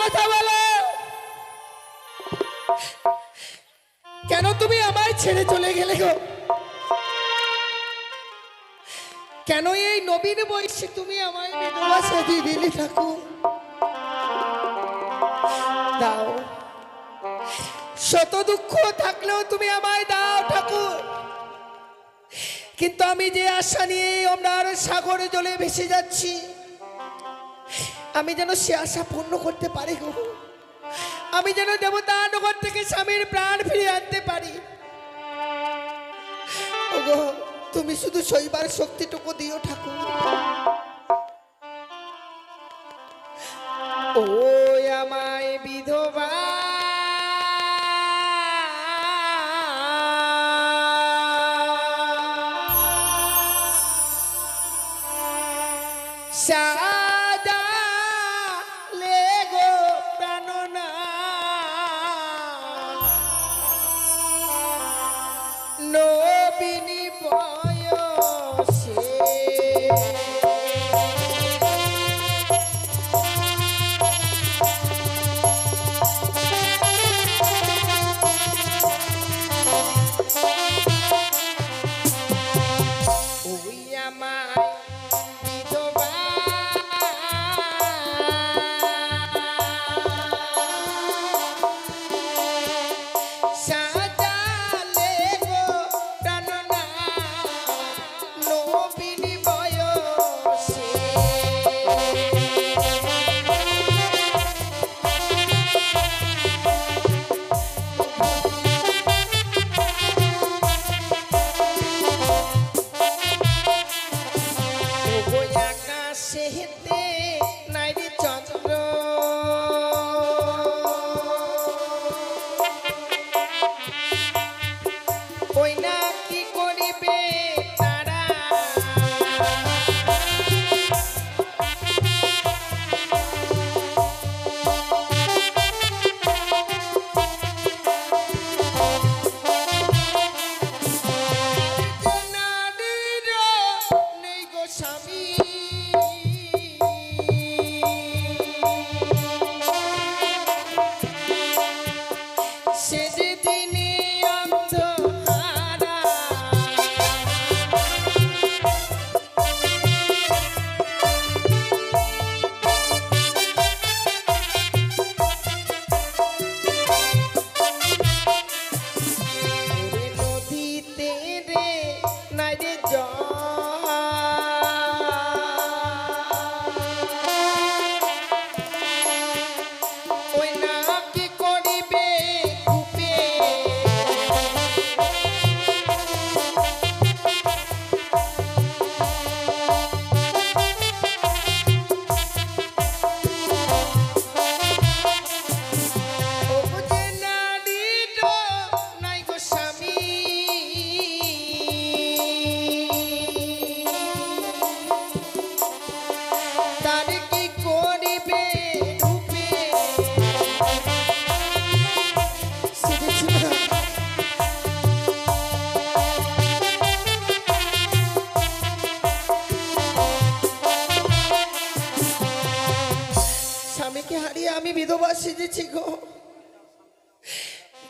কথা বলো। কেন তুমি আমায় ছেড়ে চলে গেলে গো? কেন এই নবীন বয়সে তুমি আমায় বিধবা সাজিয়ে দিলে ঠাকুর? দাও, শত দুঃখ থাকলেও তুমি আমায় দাও ঠাকুর। কিন্তু আমি যে আশা নিয়ে আমরা সাগরে জলে ভেসে যাচ্ছি, আমি যেন সে আশা পূর্ণ করতে পারি গো। আমি যেন দেবতা নগর থেকে স্বামীর প্রাণ ফিরিয়ে আনতে পারি। ওগো, তুমি শুধু সইবার শক্তিটুকু দিও ঠাকুর। ও আমায় বিধবা সাজালে গো প্রাণনাথ, নবীনি বয়সে ওই আমায় বিধবা সাজালে গো প্রাণনাথ, নবীনি বয়সে ওই আকাশে হেতে নাই রে চন্দ্র, ওই না কি করিবে তারা, নারীর নেই গো স্বামী, সে যে দিনে অন্ধহারা, ওরে নদীতে রে নাই রে জল, ওই না কি করিবে কূপে, ও যে নারীর নাই গো স্বামী, তার কি করিবে রূপে, স্বামীকে হারিয়ে আমি বিধবা সেজেছি গো।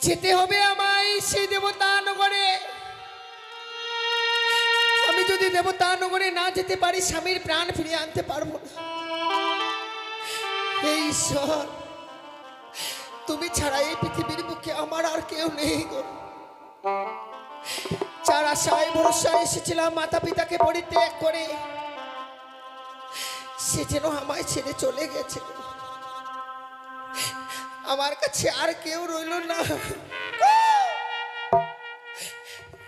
যেতে হবে আমায় সেই দেবতা নগরে। আমি যদি দেবতা নগরে না যেতে পারি, স্বামীর প্রাণ ফিরিয়ে আনতে পারবো না। হে ঈশ্বর, তুমি ছাড়া এই পৃথিবীর বুকে আমার আর কেউ নেই গো। যার আশায় ভরসায় এসেছিলাম মাতা পিতাকে পরিত্যাগ করে, সে যেন আমায় ছেড়ে চলে গেছে গো। আমার কাছে আর কেউ রইল না,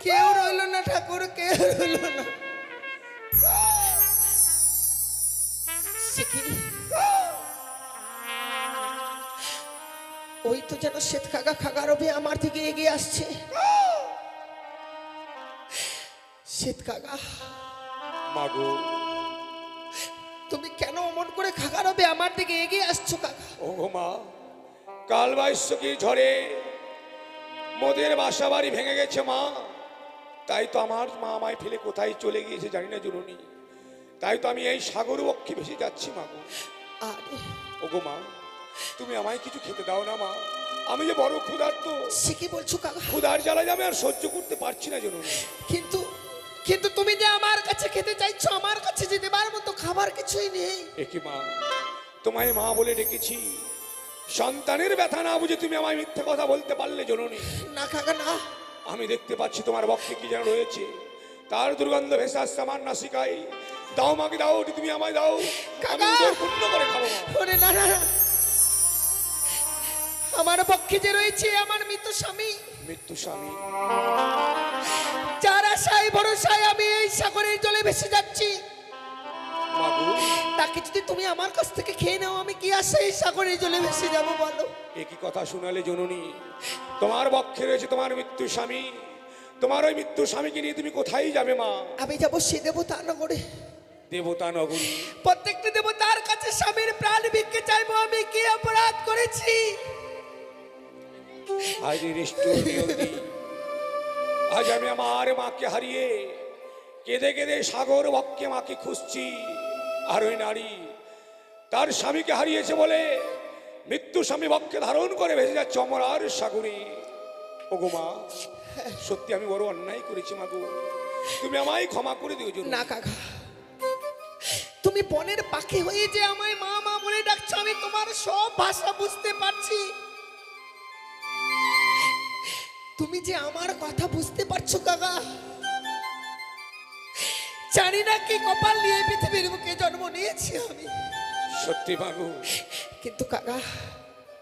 কেউ রইল না ঠাকুর, কেউ রইল না। ওই তো যেন শ্বেত খাগা খাগারবে আমার দিকে এগিয়ে আসছে। শ্বেত খাগা, মাগো, তুমি কেন অমন করে খাগারবে আমার দিকে এগিয়ে আসছো কাকা? ও গো মা, কাল বাইশকি ঝড়ে মোদের বাসা বাড়ি ভেঙে গেছে মা। তাই তো আমার মা আমায় ফেলে কোথায় চলে গিয়েছে জানি না জননী। তাই তো আমি এই সাগর বক্ষে ভেসে যাচ্ছি মাগো। আরে ও গো মা, তুমি আমায় কিছু খেতে দাও না মা, আমি যে বড় ক্ষুধার্ত। সে কি বলছো কাকা? ক্ষুধার জ্বালা যাবে আর সহ্য করতে পারছি না জননী। কিন্তু কিন্তু তুমি যে আমার কাছে খেতে চাইছো, আমার কাছে যে দেবার মতো খাবার কিছুই নেই। একি মা, তোমায় মা বলে ডেকেছি, সন্তানের ব্যথা না বুঝে তুমি আমায় মিথ্যে কথা বলতে পারলে জননী? না কাকা না। আমি দেখতে পাচ্ছি তোমার বক্ষে কি যেন রয়েছে, তার দুর্গন্ধ ভেসে আসছে আমার নাসিকায়। দাও মাকে দাও, ওটি তুমি আমায় দাও, আমি কাকা! উদর পূর্ণ করে খাবো মা। ওরে না না না। আমার পক্ষে যে রয়েছে আমার মৃত স্বামী, মৃত্যু স্বামী, যার আশায় ভরসায় আমি এই সাগরের জলে ভেসে যাচ্ছি, মাগো তাকে যদি তুমি আমার কাছ থেকে খেয়ে নাও, আমি কি আশায় এই সাগরের জলে ভেসে যাবো বলো? একই কথা শোনালে জননী? তোমার বক্ষে রয়েছে তোমার মৃত্যু স্বামী, তোমার ওই মৃত্যু স্বামীকে নিয়ে তুমি কোথায় যাবে মা? আমি যাবো সে দেবতা নগরে। দেবতা নগরী? প্রত্যেকটা দেবতার কাছে স্বামীর প্রাণ ভিক্ষে চাইবো। আমি কি অপরাধ করেছি? আজ নিষ্ঠুর নিয়তি, আজ আমি আমার মাকে হারিয়ে কেঁদে কেঁদে সাগর বক্ষে মাকে খুঁজছি। আর ওই নারী তার স্বামীকে হারিয়েছে বলে মৃত্যু স্বামী বক্ষে ধারণ করে ভেসে যাচ্ছে অমরার সাগরে। ওগো মা, সত্যি আমি বড় অন্যায় করেছি মাগো, তুমি আমায় ক্ষমা করে দিও জন্য। না কাকা, তুমি বনের পাখি হয়ে যে আমায় মা মা বলে ডাকছো, আমি তোমার সব ভাষা বুঝতে পারছি। তুমি যে আমার কথা বুঝতে পারছো কাকা, জানি না কি কপাল নিয়ে পৃথিবীর বুকে জন্ম নিয়েছি আমি। সত্যি মাগো। কিন্তু কাকা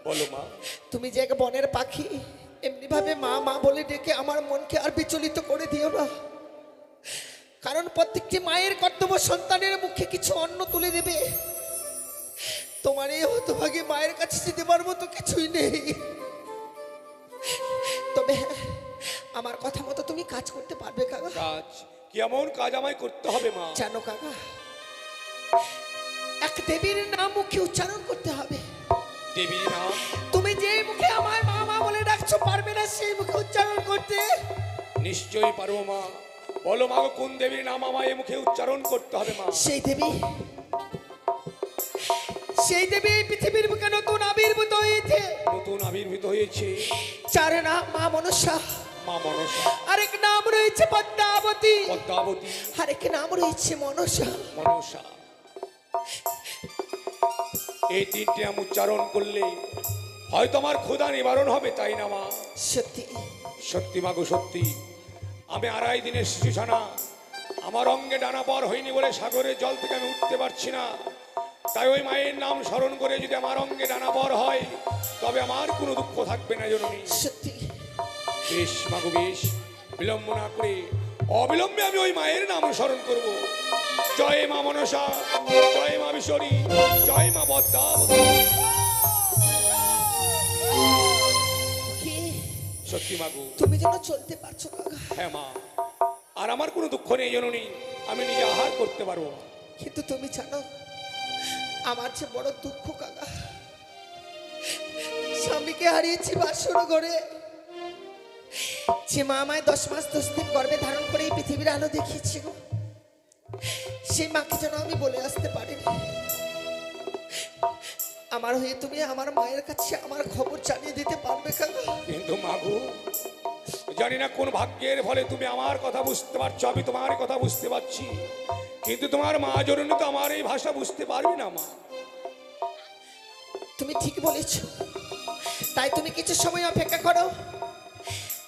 বলো মা। তুমি যে এক বনের পাখি, এমনি ভাবে মা মা বলে ডেকে আমার মনকে আর বিচলিত করে দিও না। কারণ প্রত্যেকটি মায়ের কর্তব্য সন্তানের মুখে কিছু অন্ন তুলে দেবে। তোমার এই হতভাগী মায়ের কাছে যে দেবার মতো কিছুই নেই। তবে হ্যাঁ, আমার কথা মতো তুমি কাজ করতে পারবে কাকা? কাজ? কেমন কাজ আমায় করতে হবে মা? জানো কাকা, এক দেবীর নাম মুখে উচ্চারণ করতে হবে। দেবীর নাম? তুমি যে মুখে আমার মা মা বলে ডাকছো, পারবে না সেই মুখে উচ্চারণ করতে? নিশ্চয়ই পারবো মা। বলো মা, কোন দেবীর নাম আমায় এই মুখে উচ্চারণ করতে হবে মা? সেই দেবী, সেই দেবী এই পৃথিবীর বুকে নতুন আবির্ভূত হয়েছে। নতুন আবির্ভূত হয়েছে? চার নাম মা মনসা, মা মনসা, আরেক নাম রয়েছে পদ্মাবতী, পদ্মাবতী, আরেক নাম রয়েছে মনসা। মনসা। এই তিনটি নাম উচ্চারণ করলে হয়তো আমার ক্ষুধা নিবারণ হবে, তাই না মা? সত্যি সত্যি মাগো সত্যি। আমি আড়াই দিনের শিশু ছানা, আমার অঙ্গে ডানা পর হয়নি বলে সাগরের জল থেকে আমি উঠতে পারছি না। তাই ওই মায়ের নাম স্মরণ করে যদি আমার অঙ্গে ডানা পর হয়, তবে আমার কোনো দুঃখ থাকবে না জননী। সত্যি। বেশ মাগো বেশ, বিলম্ব না করে অবিলম্বে আমি ওই মায়ের নাম স্মরণ করব। জয় মা মনসা, জয় মা বিশ্বরী, জয় মা পদ্মাবতী। কি সত্যি মাগো। তুমি যেন চলতে পারছো কাকা? হ্যাঁ মা, আর আমার কোনো দুঃখ নেই জননী, আমি নিজে আহার করতে পারবো। কিন্তু তুমি জানো আমার যে বড় দুঃখ কাকা, স্বামীকে হারিয়েছি বাসর ঘরে। যে মা আমায় 10 মাস 10 দিন গর্ভে ধারণ করে এই পৃথিবীর আলো দেখিয়েছি গো, সেই মাকে যেন আমি বলে আসতে পারিনি। আমার হয়ে তুমি আমার মায়ের কাছে আমার খবর জানিয়ে দিতে পারবে কাকা? কিন্তু মাগো, জানি না কোন ভাগ্যের ফলে তুমি আমার কথা বুঝতে পারছো, আমি তোমার কথা বুঝতে পারছি, কিন্তু তোমার মা জননী তো আমার এই ভাষা বুঝতে পারবি না মা। তুমি ঠিক বলেছ, তাই তুমি কিছু সময় অপেক্ষা করো।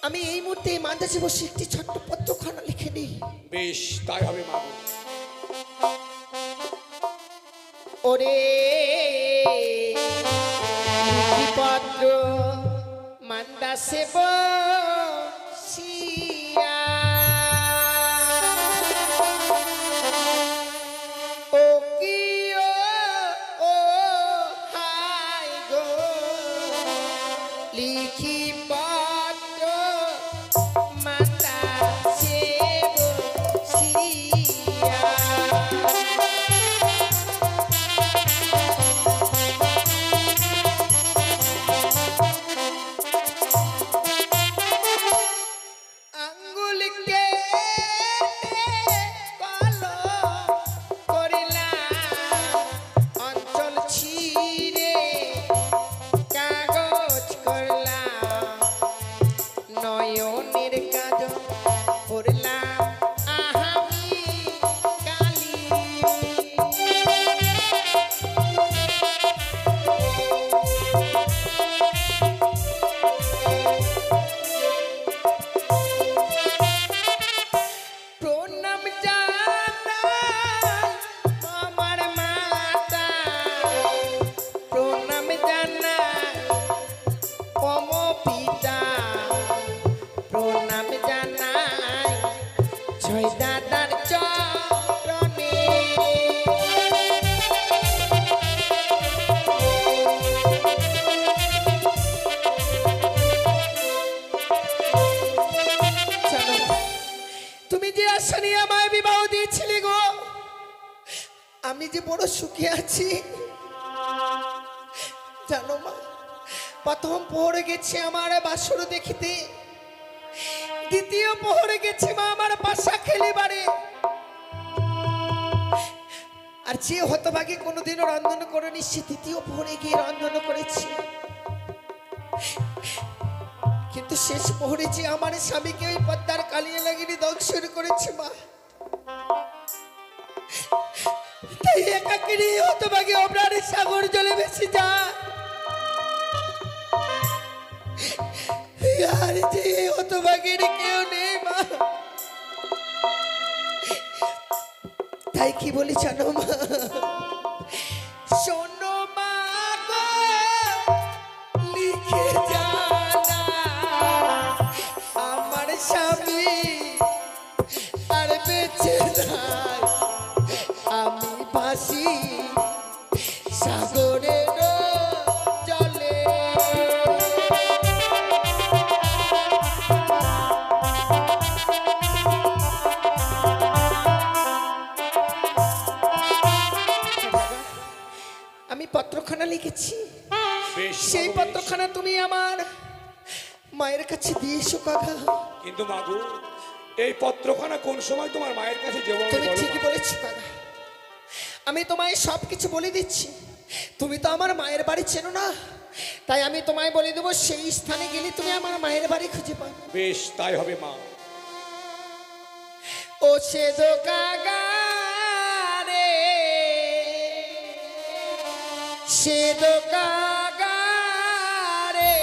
আমি এই মুহূর্তে এই মাঝে বসে একটি ছোট্ট পত্রখানা লিখে নিই। বেশ, তাই হবে মাগো। ওরে পত্র মান্দাসে বসিয়া, ও কি ও হাই গো, লিখি পত্র মান্দাসে বসিয়া। আঙ্গুল আমি যে বড় সুখে আছি জানো মা। প্রথম পোহরে গেছে আমার বাসর দেখিতে, দ্বিতীয় পোহরে গেছে মা আমার পাশা খেলিবারে। আর যে হতভাগে কোনোদিনও রন্ধন করেনি সে তৃতীয় পোহরে গিয়ে রন্ধন করেছে। কিন্তু শেষ পোহরে যে আমার স্বামীকে ওই পদ্মার কালিয়া লাগিয়ে দংশন করেছে মা, তাই একাকিনী হতভাগে অমরার সাগর জলে ভেসে যায়। আর যে হতভাগের কেউ নেই মা। তাই কি বলি জানো মা, শোনো মা গো, লিখে জানা আমার স্বামী আর বেঁচে নাই, আমি ভাসি সাগরের জলে। আমি পত্রখানা লিখেছি, বেশ সেই মাগো, পত্রখানা তুমি আমার মায়ের কাছে দিয়ে এসো কাকা। কিন্তু মাগো এই পত্রখানা কোন সময় তোমার মায়ের কাছে যাবো আমি তুমি বলো ঠিকই মা? বলেছো কাকা, আমি তোমায় সব কিছু বলে দিচ্ছি। তুমি তো আমার মায়ের বাড়ি চেনো না, তাই আমি তোমায় বলে দেবো সেই স্থানে গেলে তুমি আমার মায়ের বাড়ি খুঁজে পাবে। বেশ তাই হবে মা। ও সে দো কাকা রে, সে দো কাকা রে,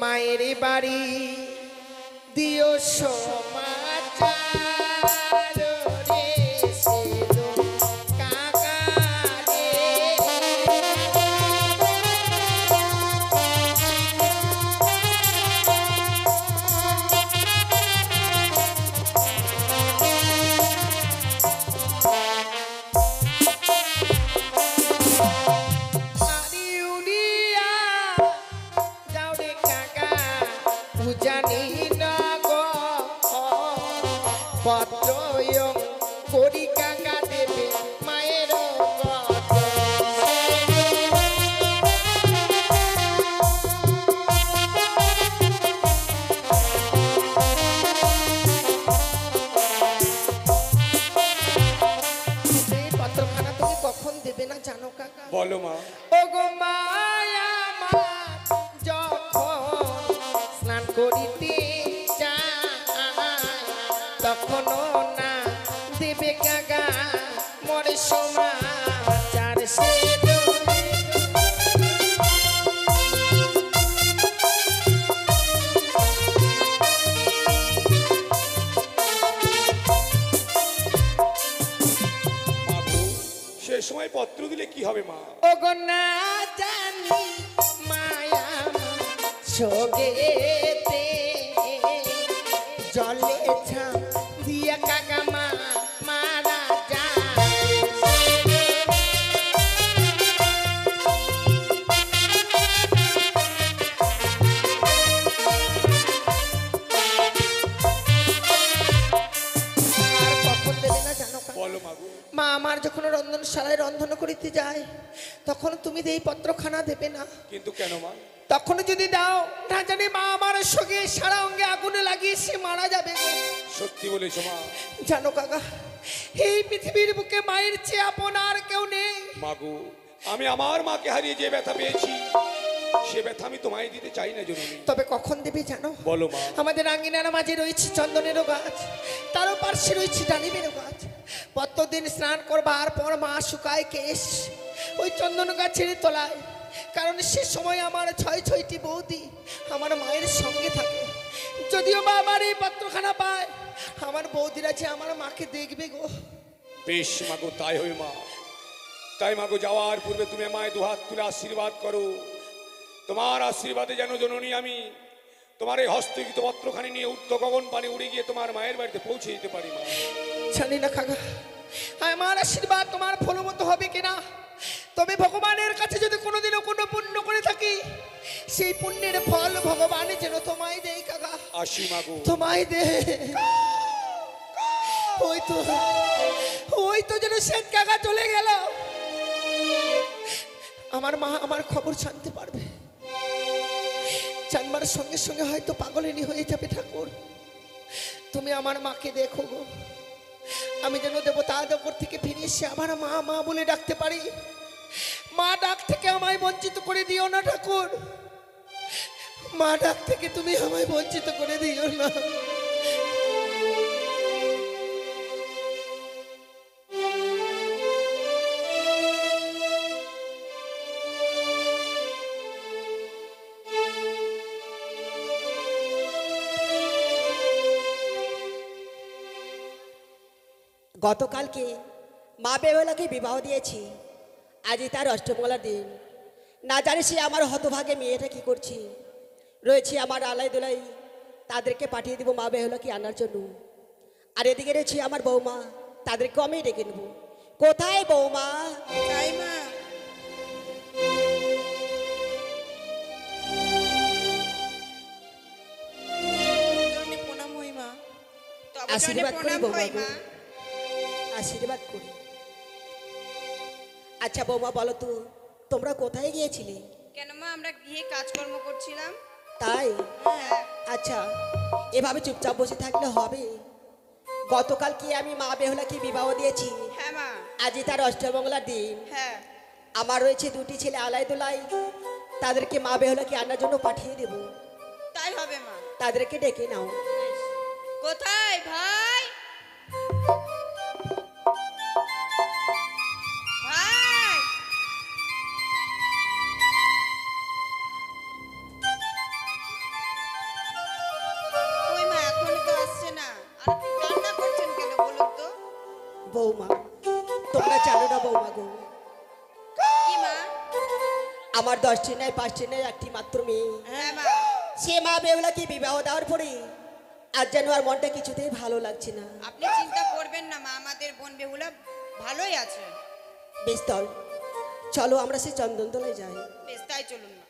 মায়ের বাড়ি দিও সমাচার রে, সে দো কাকা রে। আরে উড়িয়া যাও রে কাকা, জানি না গো পত্র করি কাকা দেবে মায়ের পত্রখানা তুমি কখন দেবে না জানো কাকা? বলো মা। ও গো মায়া আমার যখন স্নান করিতে যায়, তখনও না দেবে কাকা মরে সমাচার সে দো। মাগো সে সময় পত্র দিলে কি হবে মা? ও গো না জানি মায়া সোগেতে জলে ছাম দিয়া কাকা মা মারা যায়। আর কখন দেবে না জানো কাকা? বলো মাগো। মা আমার যখন রন্ধনশালায় রন্ধন করিতে যায় তখন তুমি এই পত্রখানা দেবে না। কিন্তু কেন মা? তখন যদি দাও না জানি মা আমার সঙ্গে সারা অঙ্গে আগুনে লাগিয়ে সে মারা যাবে গো। সত্যি বলেছো মা। জানো কাকা, এই পৃথিবীর বুকে মায়ের চেয়ে আপন আর কেউ নেই। মাগো আমি আমার মাকে হারিয়ে যে ব্যথা পেয়েছি সে ব্যথা আমি তোমায় দিতে চাই না জননী। তবে কখন দেবে জানো? বলো মা। আমাদের আঙ্গিনার মাঝে রয়েছে চন্দনেরও গাছ, তারও পার্শ্বে রয়েছে ডালিমেরও গাছ। প্রত্যেকদিন স্নান করবার পর মা শুকায় কেশ ওই চন্দন গাছের তলায়, কারণ সে সময় আমার ছয়টি বৌদি আমার মায়ের সঙ্গে থাকে। যদিও মা আমার এই পত্রখানা পায়, আমার বৌদিরা যে আমার মাকে দেখবে গো। বেশ মাগো তাই হবে মা। তাই মাগো যাওয়ার পূর্বে তুমি আমায় দুহাত তুলে আশীর্বাদ করো। তোমার আশীর্বাদে যেন জননী আমি তোমার এই হস্তগীত পত্রখানি নিয়ে উর্ধ্ব গগন পানি উড়ে গিয়ে তোমার মায়ের বাড়িতে পৌঁছে দিতে পারি মা। জানি না কাকা আমার আশীর্বাদ তোমার ফলমতো হবে কিনা, তবে ভগবানের কাছে যদি কোনোদিনও কোনো পুণ্য করে থাকি সেই পুণ্যের ফল ভগবান যেন তোমায় দেয় কাকা, আসি মাগো। তোমায় দে। ওই তো ওই তো যেন শেঠ কাকা চলে গেল। আমার মা আমার খবর জানতে পারবে, জানবার সঙ্গে সঙ্গে হয়তো পাগলিনী হয়ে যাবে। ঠাকুর, তুমি আমার মাকে দেখো গো, আমি যেন দেবতা দেবর থেকে ফিরে এসে আমার মা মা বলে ডাকতে পারি। মা ডাক থেকে আমায় বঞ্চিত করে দিও না ঠাকুর, মা ডাক থেকে তুমি আমায় বঞ্চিত করে দিও না। গতকালকে মা বেহুলাকে বিবাহ দিয়েছি, আজই তার অষ্টমঙ্গলার দিন। না জানি সে আমার হতভাগে মেয়েটা কি করছে। রয়েছে আমার আলাই দোলাই, তাদেরকে পাঠিয়ে দেবো মা বেহুলাকে আনার জন্য। আর এদিকে রয়েছে আমার বৌমা, তাদেরকেও আমি ডেকে নেবো। কোথায় বৌমা? তাই মা, চরণে প্রণাম হই মা। তবে আশীর্বাদ চরণে করি প্রণাম বৌমা হই গো। মা। আশীর্বাদ করি। আচ্ছা বৌমা, বলো তো তোমরা কোথায় গিয়েছিলে? কেন মা, আমরা গিয়ে কাজকর্ম করছিলাম। তাই? হ্যাঁ। আচ্ছা, এভাবে চুপচাপ বসে থাকলে হবে? গতকাল কি আমি মা বেহুলাকে বিবাহ দিয়েছি, হ্যাঁ মা। আজই তার অষ্টমঙ্গলার দিন। হ্যাঁ। আমার রয়েছে দুটি ছেলে আলাই দোলাই, তাদেরকে মা বেহুলাকে আনার জন্য পাঠিয়ে দেব। তাই হবে মা। তাদেরকে ডেকে নাও। কোথায় ভাই? ভাই, ওই মা এখনো তো আসছে না। আর আপনি কান্না করছেন কেন বলুন তো? বৌমা, তোমরা জানো না বৌমা গো, কি মা? আমার 10টি নয় 5টি নয় একটি মাত্র মেয়ে। হ্যাঁ মা। সে মা বেহুলাকে বিবাহ দেওয়ার পরে আজ যেন আর মনটা কিছুতেই ভালো লাগছে না। আপনি চিন্তা করবেন না মা, আমাদের বোন বেহুলা ভালোই আছে। বেশ তল, চলো আমরা সেই চন্দনতলায় যাই। বেশ, তাই চলুন মা।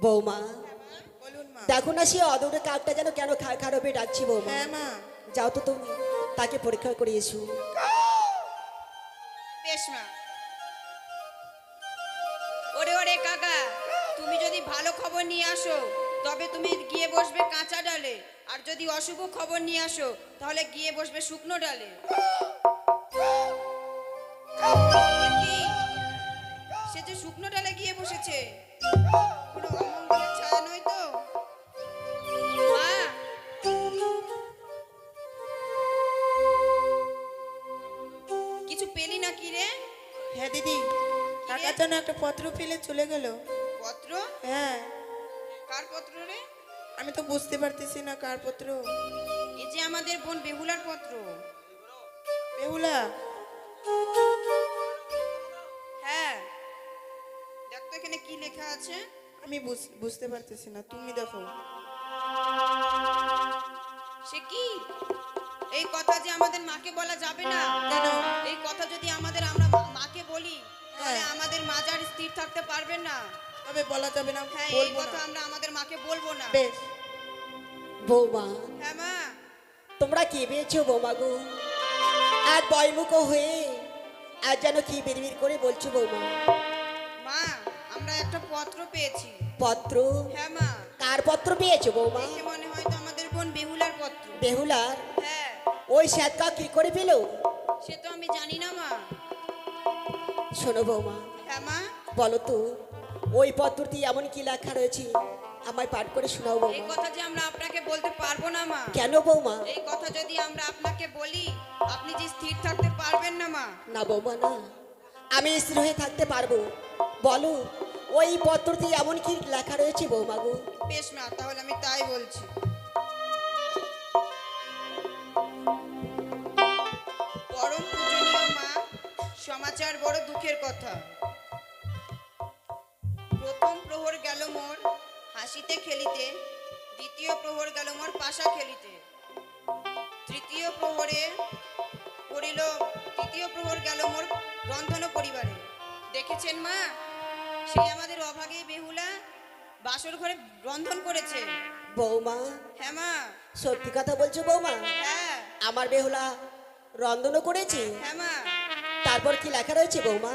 বৌমা, বলুন মা। দেখো না সে অদৌড়ে কাকটা যেন কেন খারাপে ডাকছি। বৌমা, হ্যাঁ মা। যাও তো তুমি তাকে পরীক্ষা করে এসো। বেশ মা। ওরে ওরে কাকা, তুমি যদি ভালো খবর নিয়ে আসো তবে তুমি গিয়ে বসবে কাঁচা ডালে, আর যদি অশুভ খবর নিয়ে আসো তাহলে গিয়ে বসবে শুকনো ডালে। কি? সে যে শুকনো ডালে গিয়ে বসেছে, কোনো অমঙ্গলের ছায়া নয় তো? মা, কিছু পেলি না কি রে? হ্যাঁ দিদি, কাকার জন্য একটা পত্র ফেলে চলে গেল। পত্র? হ্যাঁ, কার পত্র রে? আমি তো বুঝতে পারতেছি না কার পত্র। এই যে আমাদের বোন বেহুলার পত্র। বেহুলা? হ্যাঁ, দেখ তো এখানে কি লেখা আছে। আমি বুঝতে পারতেছি না, তুমি দেখো। সে কি? এই কথা যে আমাদের মাকে বলা যাবে না। কেন? এই কথা যদি আমরা মাকে বলি তাহলে হ্যাঁ। আমাদের মা যার স্থির থাকতে পারবেন না। তবে বলা যাবে না, হ্যাঁ, এই বলবো কথা না। আমরা আমাদের মাকে বলবো না। বেশ। বৌমা, হ্যাঁ মা। তোমরা কি পেয়েছো বৌমা গো? আর বয়মুখ হয়ে আর যেন কি বিড়বিড় করে বলছো বৌমা? মা, আমরা একটা পত্র পেয়েছি। পত্র? হ্যাঁ মা। কার পত্র পেয়েছো বৌমা? দেখে মনে হয় তো আমাদের বোন বেহুলার পত্র। বেহুলার? হ্যাঁ। ওই শ্যাতকা কি করে পেলো? সে তো আমি জানি না মা। শোনো বৌমা, হ্যাঁ মা। বলো তো ওই পত্রটি এমন কি লেখা রয়েছে, আমায় পাঠ করে শোনাও এই বৌমা। কথা যে আমরা আপনাকে বলতে পারবো না মা। কেন বৌমা? এই কথা যদি আমরা আপনাকে বলি আপনি যে স্থির থাকতে পারবেন না মা। না বৌমা না, আমি স্থির হয়ে থাকতে পারবো। বলো ওই পত্রটি এমন কি লেখা রয়েছে বৌমা গো? বেশ মা, তাহলে আমি তাই বলছি। পরম পূজনীয় মা, সমাচার বড় দুঃখের কথা। প্রথম প্রহর গেল মোর হাসিতে খেলিতে, দ্বিতীয় প্রহর গেল মোর পাশা খেলিতে, তৃতীয় প্রহর গেল মোর রন্ধন পরিবারে। দেখেছেন মা, সেই আমাদের অভাগে বেহুলা বাসর ঘরে রন্ধন করেছে। বৌমা হ্যাঁ মা। সত্যি কথা বলছো বৌমা? হ্যাঁ আমার বেহুলা রন্ধনও করেছে? হ্যাঁ মা। তারপর কি লেখা রয়েছে বৌমা?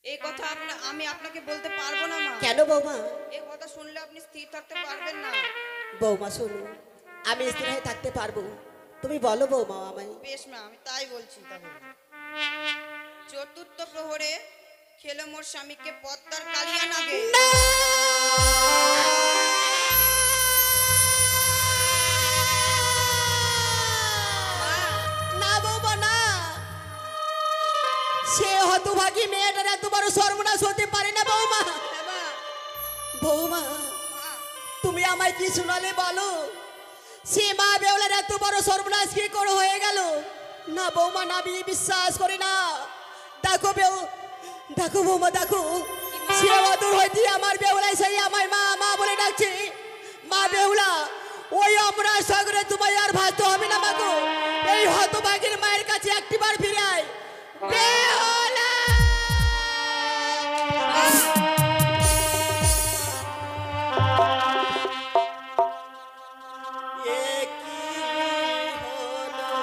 এই কথা আমি আপনাকে বলতে পারবো না মা। কেন বৌমা? এই কথা শুনলে আপনি স্থির থাকতে পারবেন না। বৌমা শোনো, আমি স্থির হয়ে থাকতে পারবো, তুমি বলো বৌমা আমায়। বেশ মা, আমি তাই বলছি তাহলে। চতুর্থ প্রহরে খেলো মোর স্বামীকে পদ্মার কালিয়া নাগে। না বৌমা না, সে হতভাগী মেয়েটার এত বড় সর্বনাশ হতে পারে না বৌমা। হ্যাঁ মা। বৌমা মা, তুমি আমায় কি শোনালে বলো, সে মা বেউলার এত বড় সর্বনাশ কি করে হয়ে গেল? না বৌমা না, আমি বিশ্বাস করি না। দেখো দেখো বৌমা দেখো, সে অদূর হইতে আমার বেউলাই সেই আমার মা মা বলে ডাকছে। মা বেহুলা, ওই অমরা সাগরে তোমায় আর ভাসতে হবে না মাগো, এই হতভাগীর মায়ের কাছে একটিবার ফিরে আয়। বেহুলা! এ কি হলো?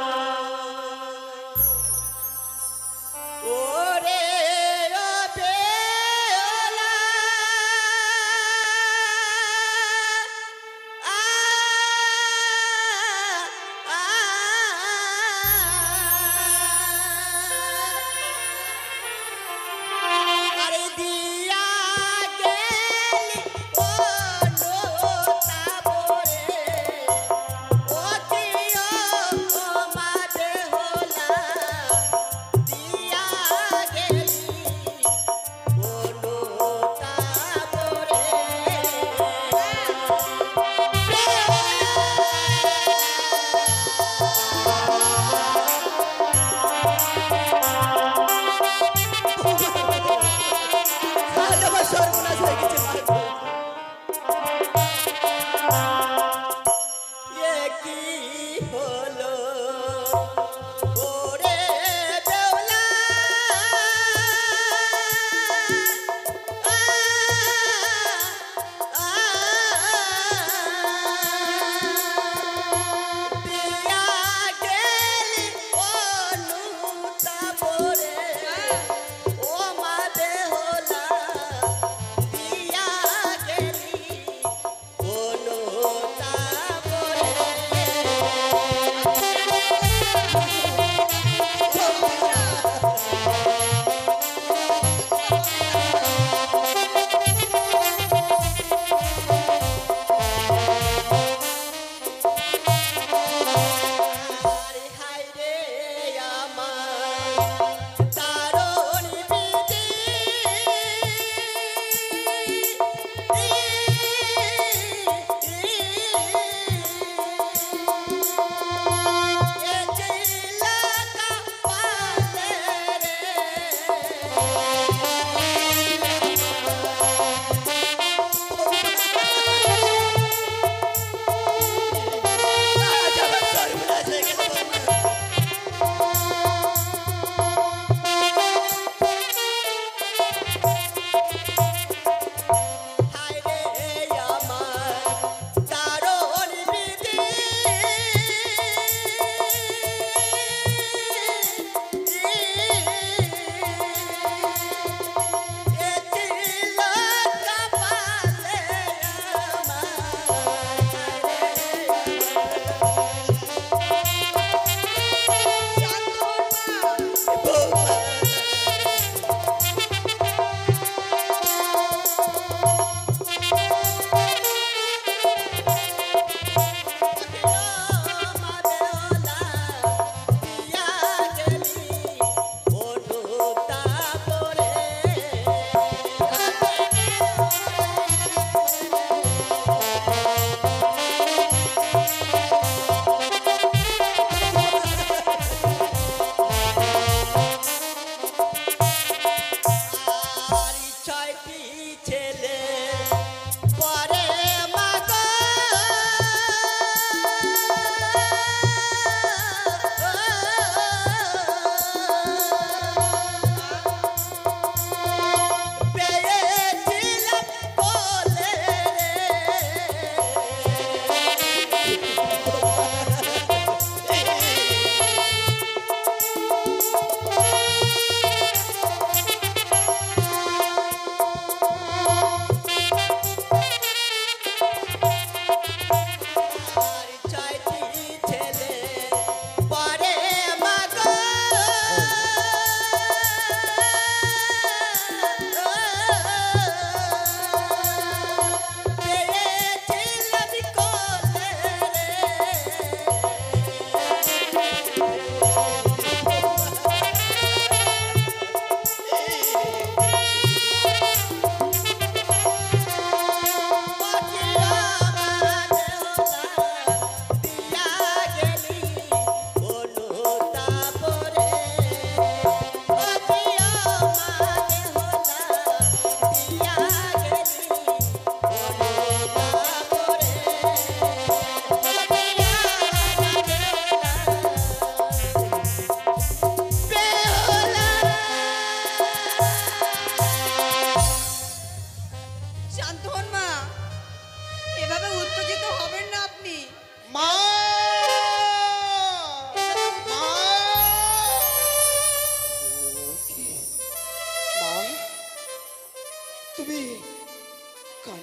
ওরে ও বেহুলা! আ আ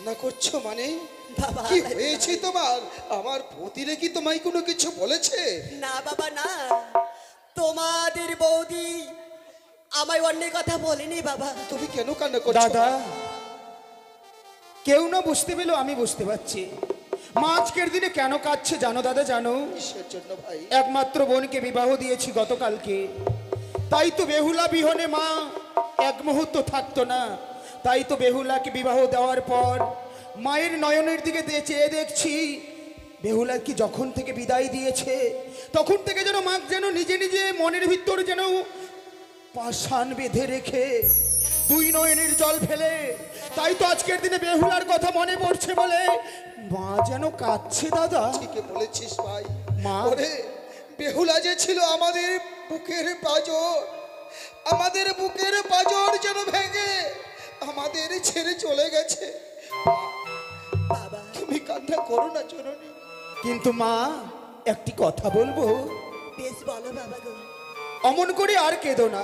কান্না করছো মানে বাবা, কি হয়েছে তোমার? আমার পতিরে কি তোমায় কোনো কিছু বলেছে? না বাবা না, তোমাদের বৌদি আমায় অন্য কথা বলেনি বাবা। তুমি কেন কান্না করছো? দাদা, কেউ না বুঝতে পেলেও আমি বুঝতে পারছি মা আজকের দিনে কেন কাঁদছে জানো দাদা, জানো? কিসের জন্য ভাই? একমাত্র বোনকে বিবাহ দিয়েছি গতকালকে, তাই তো বেহুলা বিহনে মা এক মুহূর্ত থাকতো না। তাই তো বেহুলাকে বিবাহ দেওয়ার পর মায়ের নয়নের দিকে চেয়ে দেখছি, বেহুলা কি যখন থেকে বিদায় দিয়েছে তখন থেকে যেন মা যেন নিজে নিজে মনের ভিতর যেন পাষাণ বেঁধে রেখে দুই নয়নের জল ফেলে। তাই তো আজকের দিনে বেহুলার কথা মনে পড়ছে বলে মা যেন কাঁদছে দাদা। ঠিকই বলেছিস ভাই। মা। ওরে, বেহুলা যে ছিল আমাদের বুকের পাঁজর, আমাদের বুকের পাঁজর যেন ভেঙে আমাদের ছেড়ে চলে গেছে। বাবা, তুমি কান্না করো না জননী। কিন্তু মা একটি কথা বলবো, বেশ বলো বাবা গো। অমন করে আর কেঁদো না।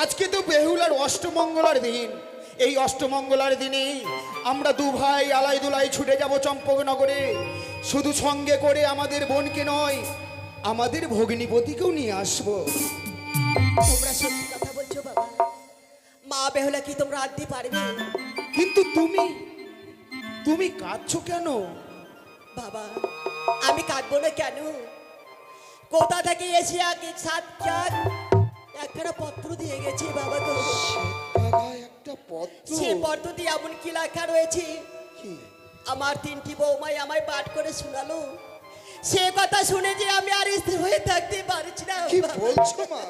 আজকে তো বেহুলার অষ্টমঙ্গলার দিন। এই অষ্টমঙ্গলার দিনে আমরা দু ভাই আলাই দুলাই ছুটে যাব চম্পকনগরে। শুধু সঙ্গে করে আমাদের বোনকে নয়, আমাদের ভগ্নিপতিকেও নিয়ে আসবো। তোমরা সত্যি কথা বলছো বাবা? মা বেহুলা কি তোমরা আনতে পারবে? কিন্তু তুমি কাঁদছো কেন? বাবা, আমি কাঁদবো না কেন? কোথা থেকে এসে আগে সাতটার একটা পত্র দিয়ে গেছে বাবা গো। শ্বেতবাগায় একটা পত্র। সে পত্র দিয়ে এমন কি লেখা রয়েছে, কি? আমার তিনটি বৌমাই আমায় পাঠ করে শোনালো। সে কথা শুনে যে আমি আর স্থির হয়ে থাকতে পারছি না কি বাবা। বলছো মা?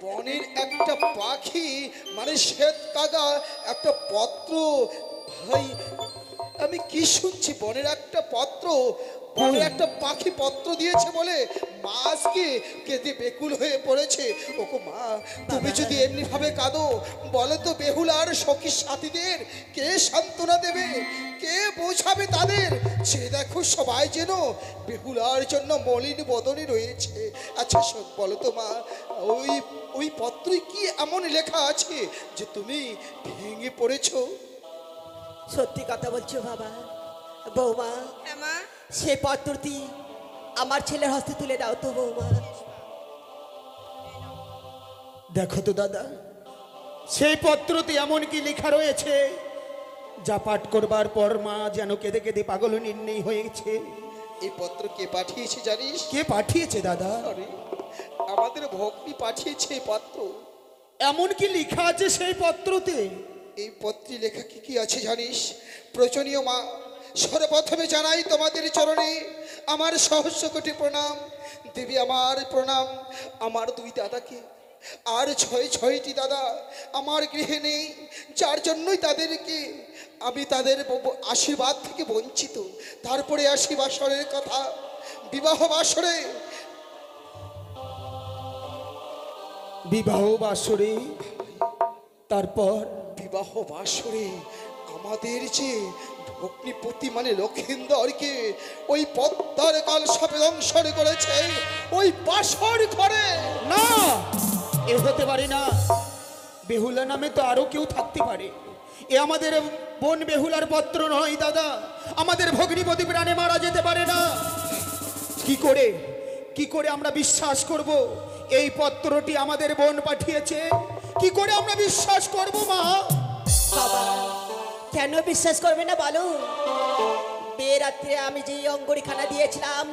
বনের একটা পাখি মানে শ্বেত কাগা একটা পত্র? ভাই, আমি কি শুনছি? বনের একটা পত্র, বনের একটা পাখি পত্র দিয়েছে বলে মা আজকে কেঁদে বেকুল হয়ে পড়েছে। ওগো মা, তুমি যদি এমনি ভাবে কাঁদো, বলে তো বেহুলার সখী সাথীদের কে সান্ত্বনা দেবে, কে বোঝাবে তাদের? সে দেখো সবাই যেন বেহুলার জন্য মলিন বদনে রয়েছে। আচ্ছা শোন, বলো তো মা, ওই ওই পত্রে কি এমন লেখা আছে যে তুমি ভেঙে পড়েছো? সত্যি কথা বলছো বাবা। বৌমা, হ্যাঁ মা। সে পত্রটি আমার ছেলের হস্তে তুলে দাও তো বৌমা। দেখো তো দাদা, সেই পত্রতে এমন কি লেখা রয়েছে যা পাঠ করবার পর মা যেন কেঁদে কেঁদে পাগল নির্ণয় হয়েছে। এই পত্র কে পাঠিয়েছে জানিস? কে পাঠিয়েছে দাদা? আরে, আমাদের ভগ্নী পাঠিয়েছে এই পত্র। এমন কি লেখা আছে সেই পত্রতে? এই পত্রে লেখা কি কি আছে জানিস? প্রচনীয় মা, সর্বপ্রথমে জানাই তোমাদের চরণে আমার সহস্র কোটি প্রণাম। দেবী আমার প্রণাম। আমার দুই দাদাকে আর ছয়টি দাদা আমার গৃহে নেই, যার জন্যই তাদেরকে আমি তাদের আশীর্বাদ থেকে বঞ্চিত। তারপরে আসি বাসরের কথা। বিবাহ বাসরে বিবাহ বাসরে, তারপর বিবাহ বাসরে আমাদের যে ভগ্নিপতি মানে লক্ষিন্দরকে ওই পদ্মার কাল সাপে দংশন করেছে ওই বাসর ঘরে। না, এ হতে পারে না। বেহুলা নামে তো আরো কেউ থাকতে পারে। এ আমাদের বোন বেহুলার পত্র নয় দাদা। আমাদের ভগ্নিপতি প্রাণে মারা যেতে পারে না। কি করে আমরা বিশ্বাস করব এই পত্রটি আমাদের বোন পাঠিয়েছে? কি করে আমরা বিশ্বাস করব মা? বাবা, কেন বিশ্বাস করবে না বলো? বিয়ের রাত্রে আমি যে অঙ্গরিখানা দিয়েছিলাম,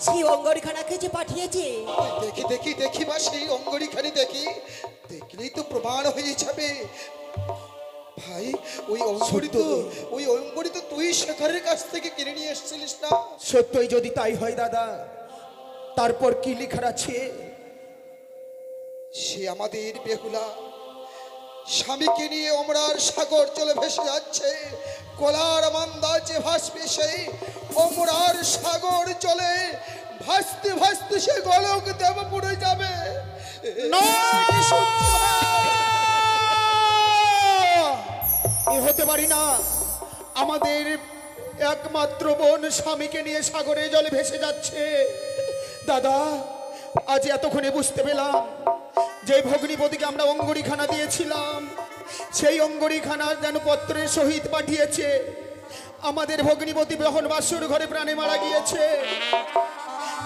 সেই অঙ্গরিখানাকে যে পাঠিয়েছে। দেখি দেখি দেখি বা সেই অঙ্গরিখানি দেখি, দেখলেই তো প্রমাণ হয়ে যাবে। ভাই, ওই অঙ্গরি তো তুই শেখরের কাছ থেকে কিনে নিয়ে এসেছিলিস না? সত্যই যদি তাই হয় দাদা, তারপর কি লেখা আছে? সে আমাদের বেহুলা স্বামীকে নিয়ে অমরার সাগর চলে ভেসে যাচ্ছে। কোলার মান্দা যে ভাসবে সেই অমরার সাগর চলে ভাসতে ভাসতে সে গলক দেবপুরে যাবে। না! এ হতে পারি না। আমাদের একমাত্র বোন স্বামীকে নিয়ে সাগরে জলে ভেসে যাচ্ছে। দাদা, আজ এতক্ষণে বুঝতে পেলাম যে ভগ্নিপতিকে আমরা অঙ্গরিখানা দিয়েছিলাম, সেই অঙ্গরিখানার যেন পত্রের সহিত পাঠিয়েছে আমাদের ভগ্নিপতি যখন বাসুর ঘরে প্রাণে মারা গিয়েছে,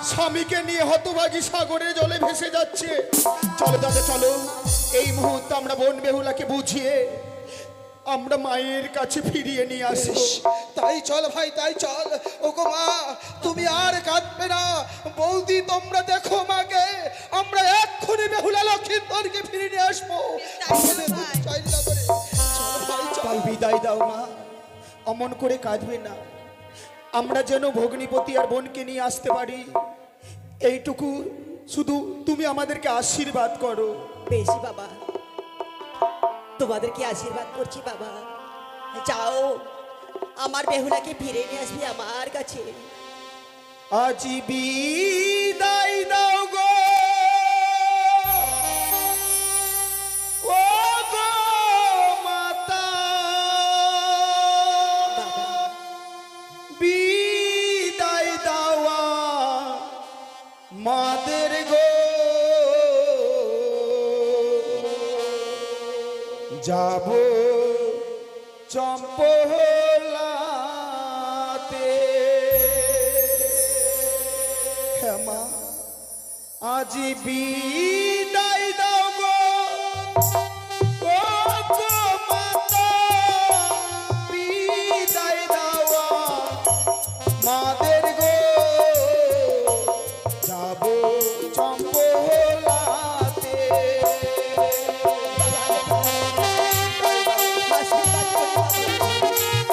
স্বামীকে নিয়ে হতভাগী সাগরের জলে ভেসে যাচ্ছে। চলো দাদা চলো, এই মুহূর্তে আমরা বোন বেহুলাকে বুঝিয়ে আমরা মায়ের কাছে ফিরিয়ে নিয়ে আসবো। বেশ, তাই চল ভাই, তাই চল। ওগো মা, তুমি আর কাঁদবে না। বৌদি তোমরা দেখো মাকে, আমরা এক্ষুনি বেহুলা লক্ষ্মীন্দরকে ফিরে নিয়ে আসবো। আমাদের দুধ চাইলে না করে। চল ভাই, চল। কাল বিদায় দাও মা, অমন করে কাঁদবে না। আমরা যেন ভগ্নিপতি আর বোনকে নিয়ে আসতে পারি, এইটুকু শুধু তুমি আমাদেরকে আশীর্বাদ করো। বেশি বাবা, তোমাদেরকে আশীর্বাদ করছি বাবা। যাও, আমার বেহুলাকে ফিরে নিয়ে আসবি আমার কাছে। আজি বিদায় দাও গো, ও গো মাতা, বাবা, বিদায় দাওয়া মাদের গো, যাব চম্পলাতে। ক্ষমা আজি বিদায় দাও গো, ও গো মাতা, বিদায় দাওয়া মাদের গো, যাব চম্পলাতে। আশীর্বাদ করি বাবা।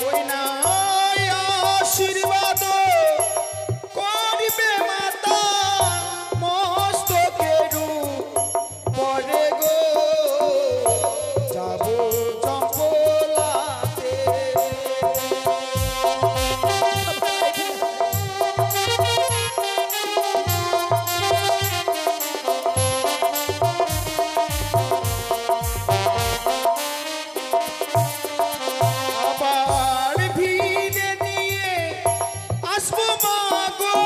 ওই না আশীর্বাদ করিবে মাতা, মস্তকের পরে গো, যাব চম্পলাতে। আবার ভিড়ে নিয়ে আসবো মা গো,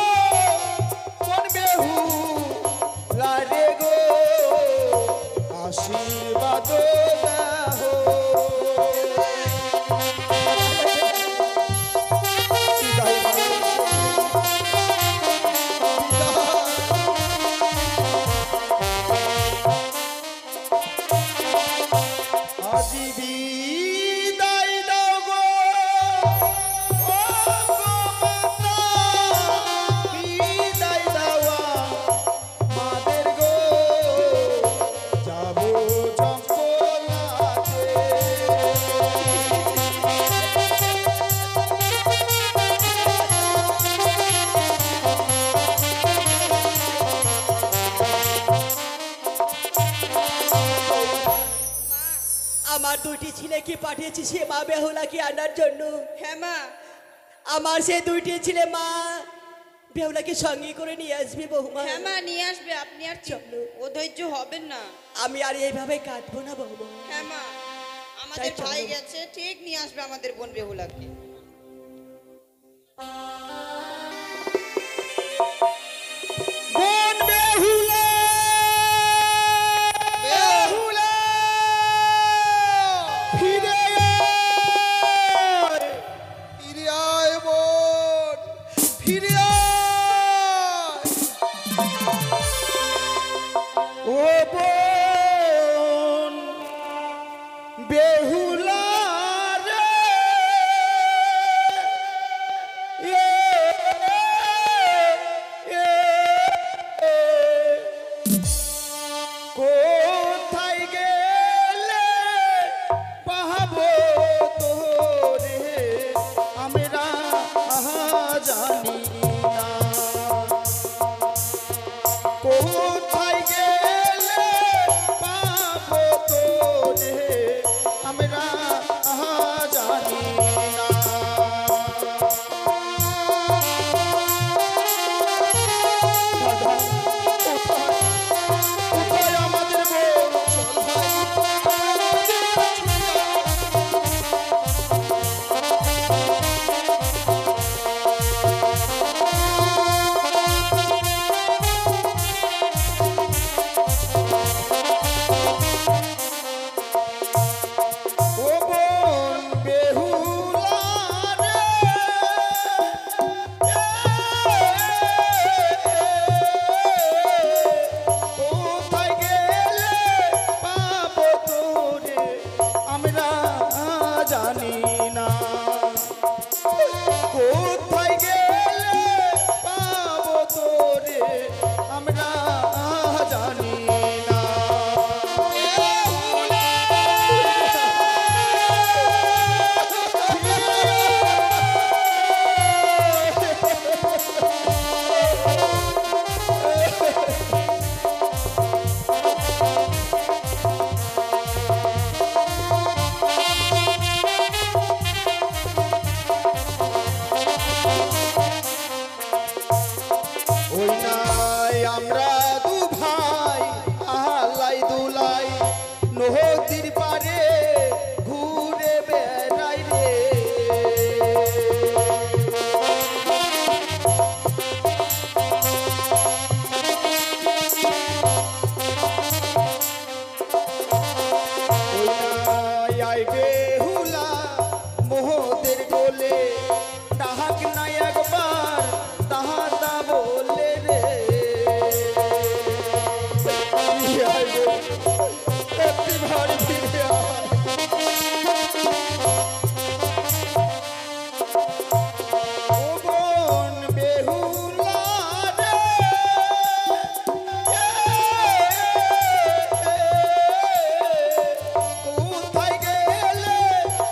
কোন বেহুলারে গো, আশীর্বাদ দাও। বিদায় দাও। আজি বিদায় দাও গো, ও গো মাতা, বিদায় দাওয়া মাদের গো, যাব চম্পলাতে। আমার দুইটি ছেলেকে পাঠিয়েছি সে মা বেহুলাকে আনার জন্য। হ্যাঁ মা, আমার সে দুইটি ছেলে মা বেহুলাকে সঙ্গে করে নিয়ে আসবে বহুমা। হ্যাঁ মা, নিয়ে আসবে। আপনি আর চলো। অধৈর্য হবেন না। আমি আর এইভাবে কাঁদবো না বহুমা। হ্যাঁ মা, আমাদের তাই চলো। ভাই গেছে, ঠিক নিয়ে আসবে আমাদের বোন বেহুলাকে। বোন বেহুলা, বেহুলা, ফিরে আয়। ফিরে আয় বোন, ফিরে আয়। ও বোন বেহুলা রে, এ, এ, এ, কোথায় গেলে পাহাবো তোরে, আমরা জানি না। কোথায় গেলে পাবো তোরে, আমরা জানি না। দাদা, কোথায় আমাদের বোন? চল ভাই, আমাদের বেহুলা মোহদের গোলে তাহাক নাই একবার তাহাতা বলে রে ফিরে আয় গো, একটিবার ফিরে আয়। ও বোন বেহুলা রে, কোথায় গেলে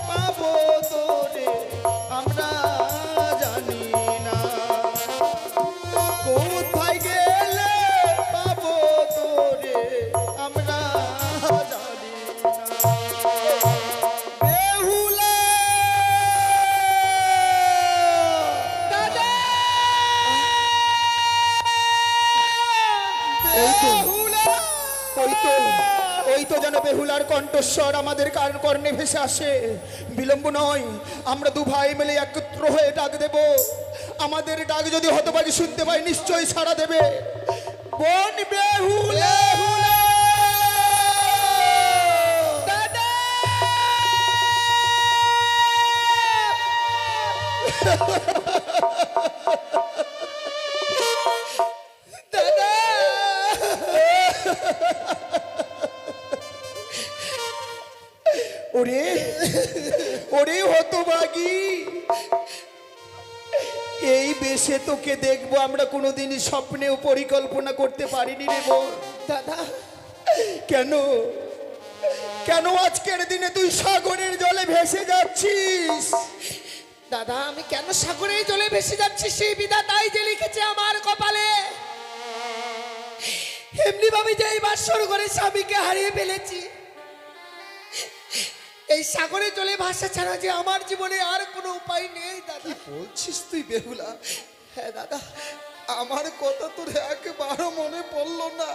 পাবো তোরে আমরা জানি না, কোথায় গেলে পাবো তোরে আমরা জানি না। বেহুলা দাদা, বেহুলা, ওই তো যেন বেহুলার কণ্ঠস্বর আমাদের কর্ণে ভেসে আসে। বিলম্ব নয়, আমরা দু ভাই মিলে একত্র হয়ে ডাক দেব। আমাদের ডাক যদি হতভাগী শুনতে পাই নিশ্চয়ই সাড়া দেবে। বোন বেহুলা দাদা, দাদা, ওরে ওরে হতভাগী, এই বেশে তোকে দেখবো আমরা কোনোদিনই স্বপ্নেও পরিকল্পনা করতে পারিনি রে বোন। দাদা, কেন কেন আজকের দিনে তুই সাগরের জলে ভেসে যাচ্ছিস? দাদা, আমি কেন সাগরের জলে ভেসে যাচ্ছি সেই বিধাতাই যে লিখেছে আমার কপালে। এমনি ভাবে যে এই বাসর করে স্বামীকে হারিয়ে ফেলেছি, এই সাগরে জলে ভাষা ছাড়া যে আমার জীবনে আর কোনো উপায় নেই। দাদা, বলছিস তুই বেহুলা? হ্যাঁ দাদা, আমার কথা তোর একবারও মনে পড়লো না?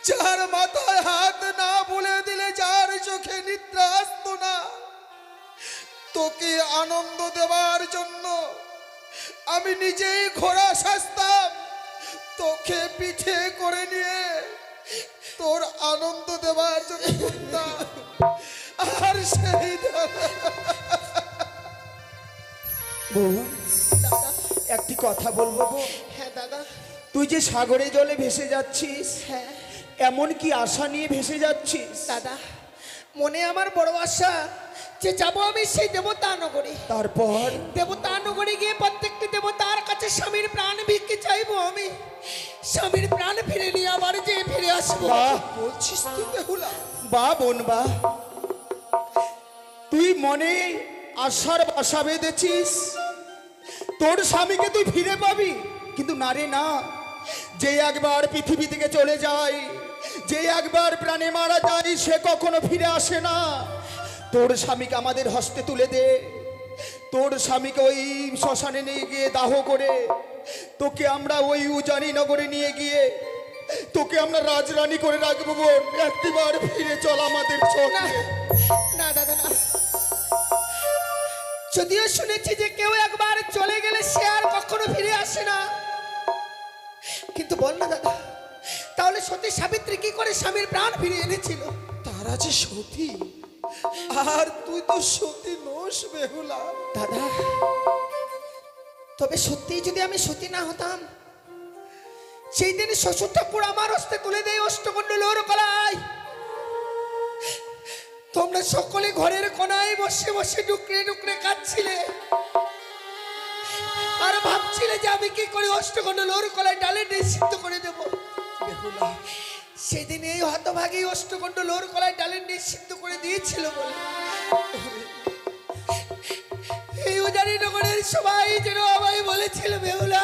যার মাথায় হাত না বলে দিলে, যার চোখে নিদ্রা আসতো না, তোকে আনন্দ দেওয়ার জন্য আমি নিজেই ঘোড়া সাজতাম, তোকে পিঠে করে নিয়ে তোর আনন্দ দেওয়ার জন্য ঘুরতাম। আর সেই বউ, একটি কথা বলবো বউ? হ্যাঁ দাদা। তুই যে সাগরে জলে ভেসে যাচ্ছিস, হ্যাঁ, এমন কি আশা নিয়ে ভেসে যাচ্ছিস? দাদা, মনে আমার বড় আশা যে যাবো আমি সেই দেবতা নগরে। তারপর দেবতা নগরে গিয়ে প্রত্যেকটি দেবতার কাছে স্বামীর প্রাণ ভিক্ষে চাইবো আমি। স্বামীর প্রাণ ফিরে নিয়ে আবার যে ফিরে আসবো। বলছিস তুই বেহুলা? বা বোন বা, তুই মনে আশার বাসা বেঁধেছিস, তোর স্বামীকে তুই ফিরে পাবি। কিন্তু না রে না, যে একবার পৃথিবী থেকে চলে যায়, যে একবার প্রাণে মারা যায়, সে কখনো ফিরে আসে না। তোর স্বামীকে আমাদের হস্তে তুলে দে, তোর স্বামীকে ওই শ্মশানে নিয়ে গিয়ে দাহ করে তোকে আমরা ওই উজানি নগরে নিয়ে গিয়ে তোকে আমরা রাজরানী করে রাখবো। বোন, একটিবার ফিরে চল আমাদের সঙ্গে। না দাদা না, যদিও শুনেছি যে কেউ একবার চলে গেলে সে আর কখনো ফিরে আসে না, কিন্তু বল না দাদা, তাহলে সতী সাবিত্রী কি করে স্বামীর প্রাণ ফিরিয়ে এনেছিল? তারা যে সতী, আর তুই তো সতী নোস বেহুলা। দাদা, তবে সত্যি যদি আমি সতী না হতাম, সেই দিন শ্বশুর ঠাকুর আমার হস্তে তুলে দেয় অষ্টকণ্ড লোর কলায়। তোমরা সকলে ঘরের কোনায় বসে বসে ডুকরে ডুকরে কাঁদছিলে আর ভাবছিলে যে আমি কি করে অষ্টকণ্ড লোর কলায় ডালে নিষিদ্ধ করে দেব। বেহুলা, সেদিন এই হতভাগী অষ্টকণ্ড লোর কলায় ডালে নিষিদ্ধ করে দিয়েছিল বলে এই উজানি নগরের সবাই যেন আমায় বলেছিল, বেহুলা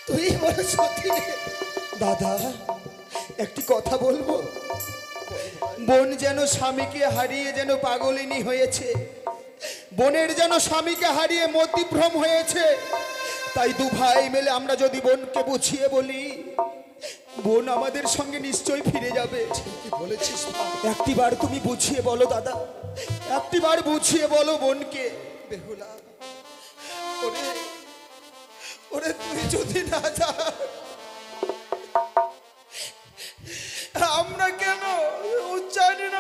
তুই বড় সতী। দাদা, একটি কথা বলবো? বোন যেন স্বামীকে হারিয়ে যেন পাগলিনী হয়েছে, বোনের যেন স্বামীকে হারিয়ে মতিভ্রম হয়েছে। তাই দু ভাই মিলে আমরা যদি বোনকে বুঝিয়ে বলি, বোন আমাদের সঙ্গে নিশ্চয়ই ফিরে যাবে। ঠিকই বলেছিস। একটিবার তুমি বুঝিয়ে বলো দাদা, একটিবার বুঝিয়ে বলো বোনকে। বেহুলা, ওরে ওরে, তুই যদি না যা, আমরা কেন উচ্চারণ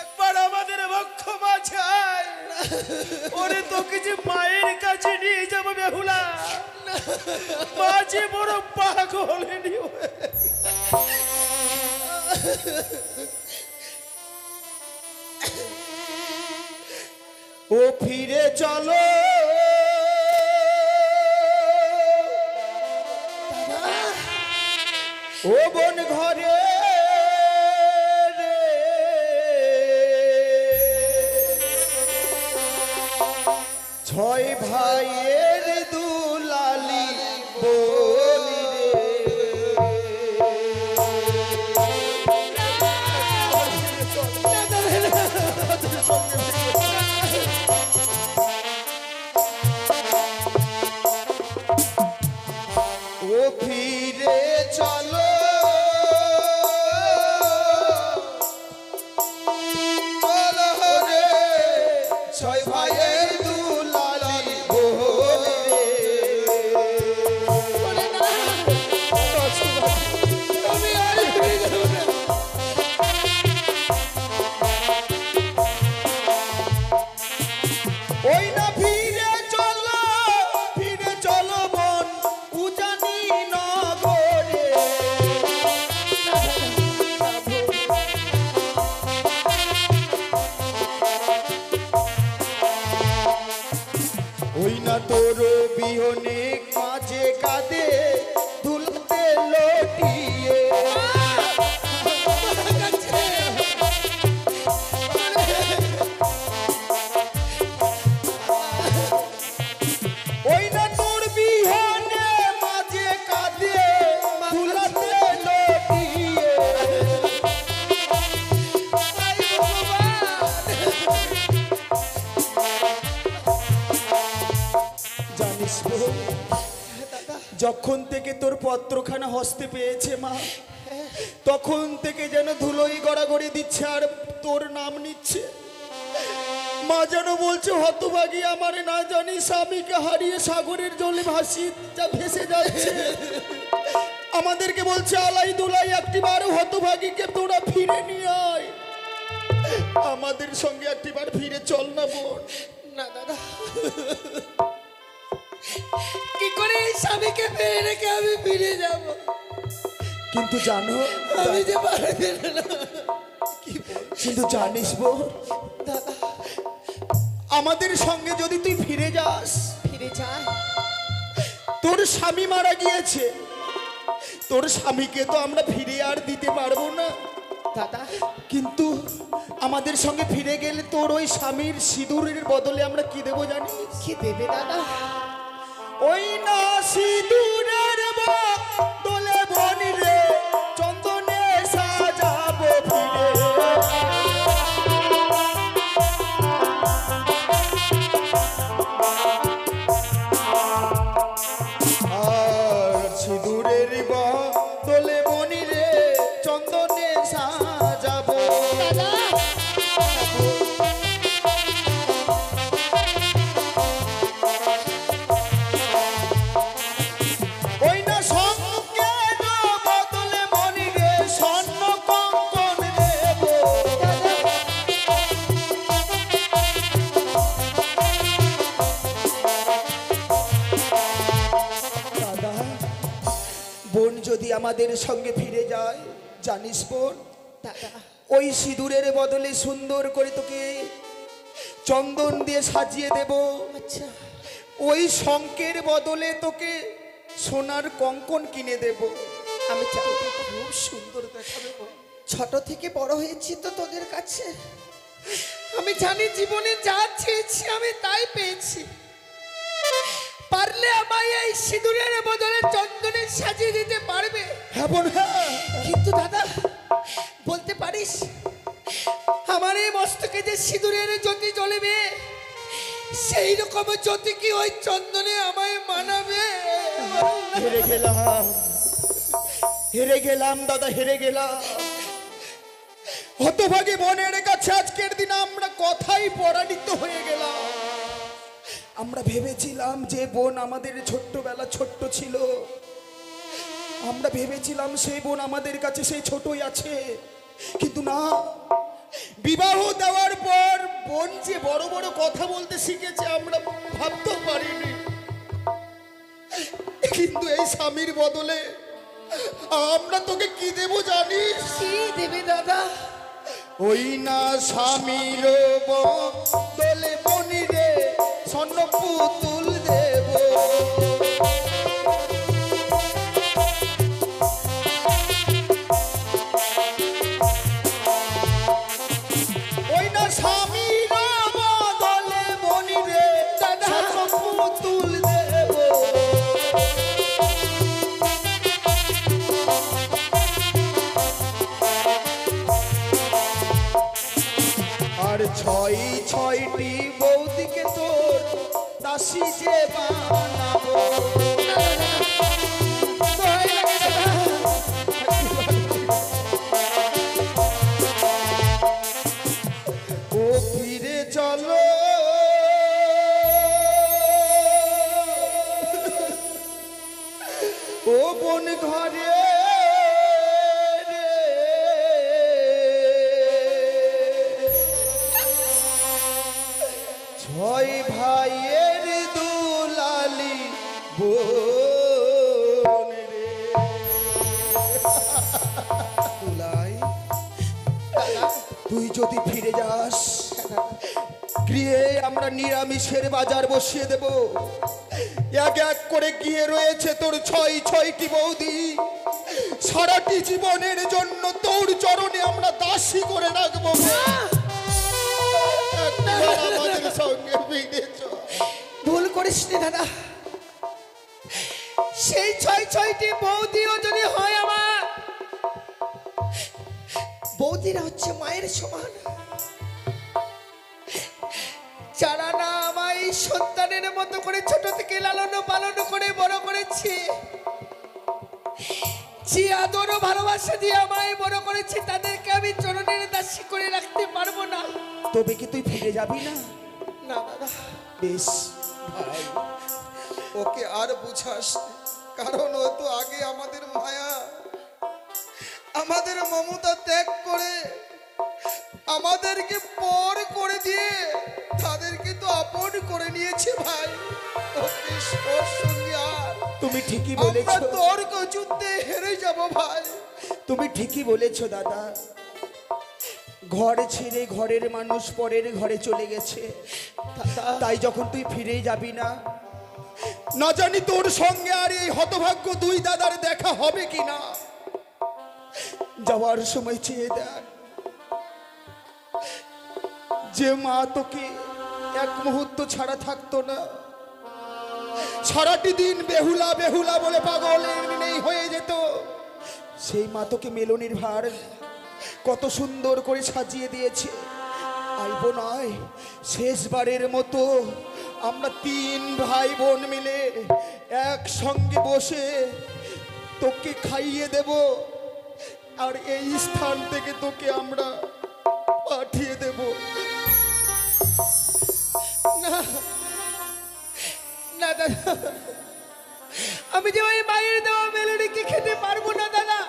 একবার আমাদের বক্ষ মাঝায় ওরে তোকে যে মায়ের কাছে নিয়ে যাবো বেহুলা, মাঝে বড় পাগল ও ফিরে চলো ও বন ঘরে রে, ছয় ভাইয়ের দুলালি বলি রে। ও ফিরে চলো চলো রে, ছয় ভাইয়ের দুলালি বলি ওই না ফিরে চলো মন উজানি নগরে। ওই না তোর বিহনে মাঝে কাঁদে ধুলতে লটিয়ে। ওই না তোর বিহনে মাঝে কাঁদে ধুলতে লটিয়ে। জানিস তো, যখন থেকে তোর পত্রখানা হস্তে পেয়েছে মা, তখন থেকে যেন ধুলোই গড়াগড়ি দিচ্ছে আর তোর নাম নিচ্ছে। মা যেন বলছে হতভাগী আমার না জানি স্বামীকে হারিয়ে সাগরের জলে ভেসে যাচ্ছে। আমাদেরকে বলছে আলাই দুলাই একটিবার হতভাগীকে তোরা ফিরে নিয়ে আয়, আমাদের সঙ্গে একটিবার ফিরে চল না বোন। না দাদা, কি করে এই স্বামীকে ফিরে রেখে আমি ফিরে যাব? কিন্তু জানো আমি যে পারবে না। কিন্তু জানিস বোন, দাদা আমাদের সঙ্গে যদি তুই ফিরে যাস, ফিরে যা, তোর স্বামী মারা গিয়েছে, তোর স্বামীকে তো আমরা ফিরে আর দিতে পারবো না দাদা। কিন্তু আমাদের সঙ্গে ফিরে গেলে তোর ওই স্বামীর সিঁদুরের বদলে আমরা কি দেবো জানিস? কি দেবে দাদা? ওই না সিঁদুরের বদলে বনি রে চন্দনে সাজাবো ফিরে। আর সিঁদুরের বদলে বনি রে চন্দনে সাজাবো। ওই না সঙ্গের বদলে মনি রে স্বর্ণ কঙ্কন দেব। দাদা বোন যদি আমাদের সঙ্গে ফিরে যায়, জানিস বোন, ওই সিঁদুরের বদলে সুন্দর করে তোকে চন্দন দিয়ে সাজিয়ে দেব। আচ্ছা, ওই শঙ্কের বদলে তোকে সোনার কঙ্কন কিনে দেব। আমি চাই খুব সুন্দর দেখাবে। ছোট থেকে বড় হয়েছি তো তোদের কাছে, আমি জানি জীবনে যা চেয়েছি আমি তাই পেয়েছি। পারলে আমায় এই সিঁদুরের বদলে চন্দনে সাজিয়ে দিতে পারবে? হ্যাঁ বোন, হ্যাঁ। কিন্তু দাদা বলতে পারিস আমার এই মস্তকে যে সিঁদুরের জ্যোতি জ্বলবে, সেই রকম জ্যোতি কি ওই চন্দনে আমায় মানাবে? হেরে গেলাম, হেরে গেলাম দাদা, হেরে গেলাম। হতভাগী বোনের কাছে আজকের দিন আমরা কথাই পরাজিত হয়ে গেলাম। আমরা ভেবেছিলাম যে বোন আমাদের ছোট্টবেলা ছোট্ট ছিল, আমরা ভেবেছিলাম সেই বোন আমাদের কাছে সেই ছোটই আছে, কিন্তু না, বিবাহ দেওয়ার পর বোন যে বড় বড় কথা বলতে শিখেছে আমরা ভাবতেও পারিনি। কিন্তু এই স্বামীর বদলে আমরা তোকে কি দেব জানিস? কি দেবে দাদা? ওই না স্বামীর বদলে বনি রে স্বর্ণ পুতুল দেব। ওই না স্বামীর বদলে বনি রে স্বর্ণ পুতুল দেব। আর ছয় ছয়টি বৌদিকে তোর দাসী যে বানাবো। ভয় লাগে দাদা। ও ফিরে চলো ও বোন ঘরে রে। ছয় ভাইয়ের দুলালি বোন রে। দুলাই, তুই যদি ফিরে যাস গৃহে আমরা নিরামিষের বাজার বসিয়ে দেব। এক এক করে গিয়ে রয়েছে তোর ছয় ছয়টি বৌদি। সারাটি জীবনের জন্য তোর চরণে আমরা দাসী করে রাখবো। একবার আমাদের সঙ্গে ফিরে চল। ভুল করিস নি দাদা। সেই ছয় ছয়টি বৌদিও যদি হয় আমার, বৌদিরা হচ্ছে মায়ের সমান। যারা না আমায় সন্তানের মতো করে ছোট থেকে লালন পালন করে বড় করেছে, যে আদর ও ভালোবাসা দিয়ে আমায় বড় করেছে, তাদেরকে আমি চরণের দাসী করে রাখতে পারবো না। তবে কি তুই ফিরে যাবি না? না দাদা। বেশ, ভাই, ওকে আর বুঝাস নে। কারণ ও তো আগে আমাদের মায়া, আমাদের মমতা ত্যাগ করে আমাদেরকে পর করে দিয়ে তাদেরকে তো আপন করে নিয়েছে ভাই। ওকে ওর সঙ্গে আর তুমি ঠিকই আমরা বলেছ। তর্ক যুদ্ধে হেরে যাব ভাই। তুমি ঠিকই বলেছ দাদা। ঘর ছেড়ে ঘরের মানুষ পরের ঘরে চলে গেছে। তাই যখন তুই ফিরে যাবি না, না জানি তোর সঙ্গে আর এই হতভাগ্য দুই দাদার দেখা হবে কিনা। যাওয়ার সময় চেয়ে দেখ, যে মা তোকে এক মুহূর্ত ছাড়া থাকতো না, সারাটি দিন বেহুলা বেহুলা বলে পাগলের নেই হয়ে যেত, সেই মা তোকে মেলনের ভার কত সুন্দর করে সাজিয়ে দিয়েছে। আইব নয়, শেষবারের মতো আমরা তিন ভাই বোন মিলে একসঙ্গে বসে তোকে খাইয়ে দেব, আর এই স্থান থেকে তোকে আমরা পাঠিয়ে দেব। না না দাদা, আমি যে ওই মায়ের দেওয়া মেলুরিকে খেতে পারবো না দাদা।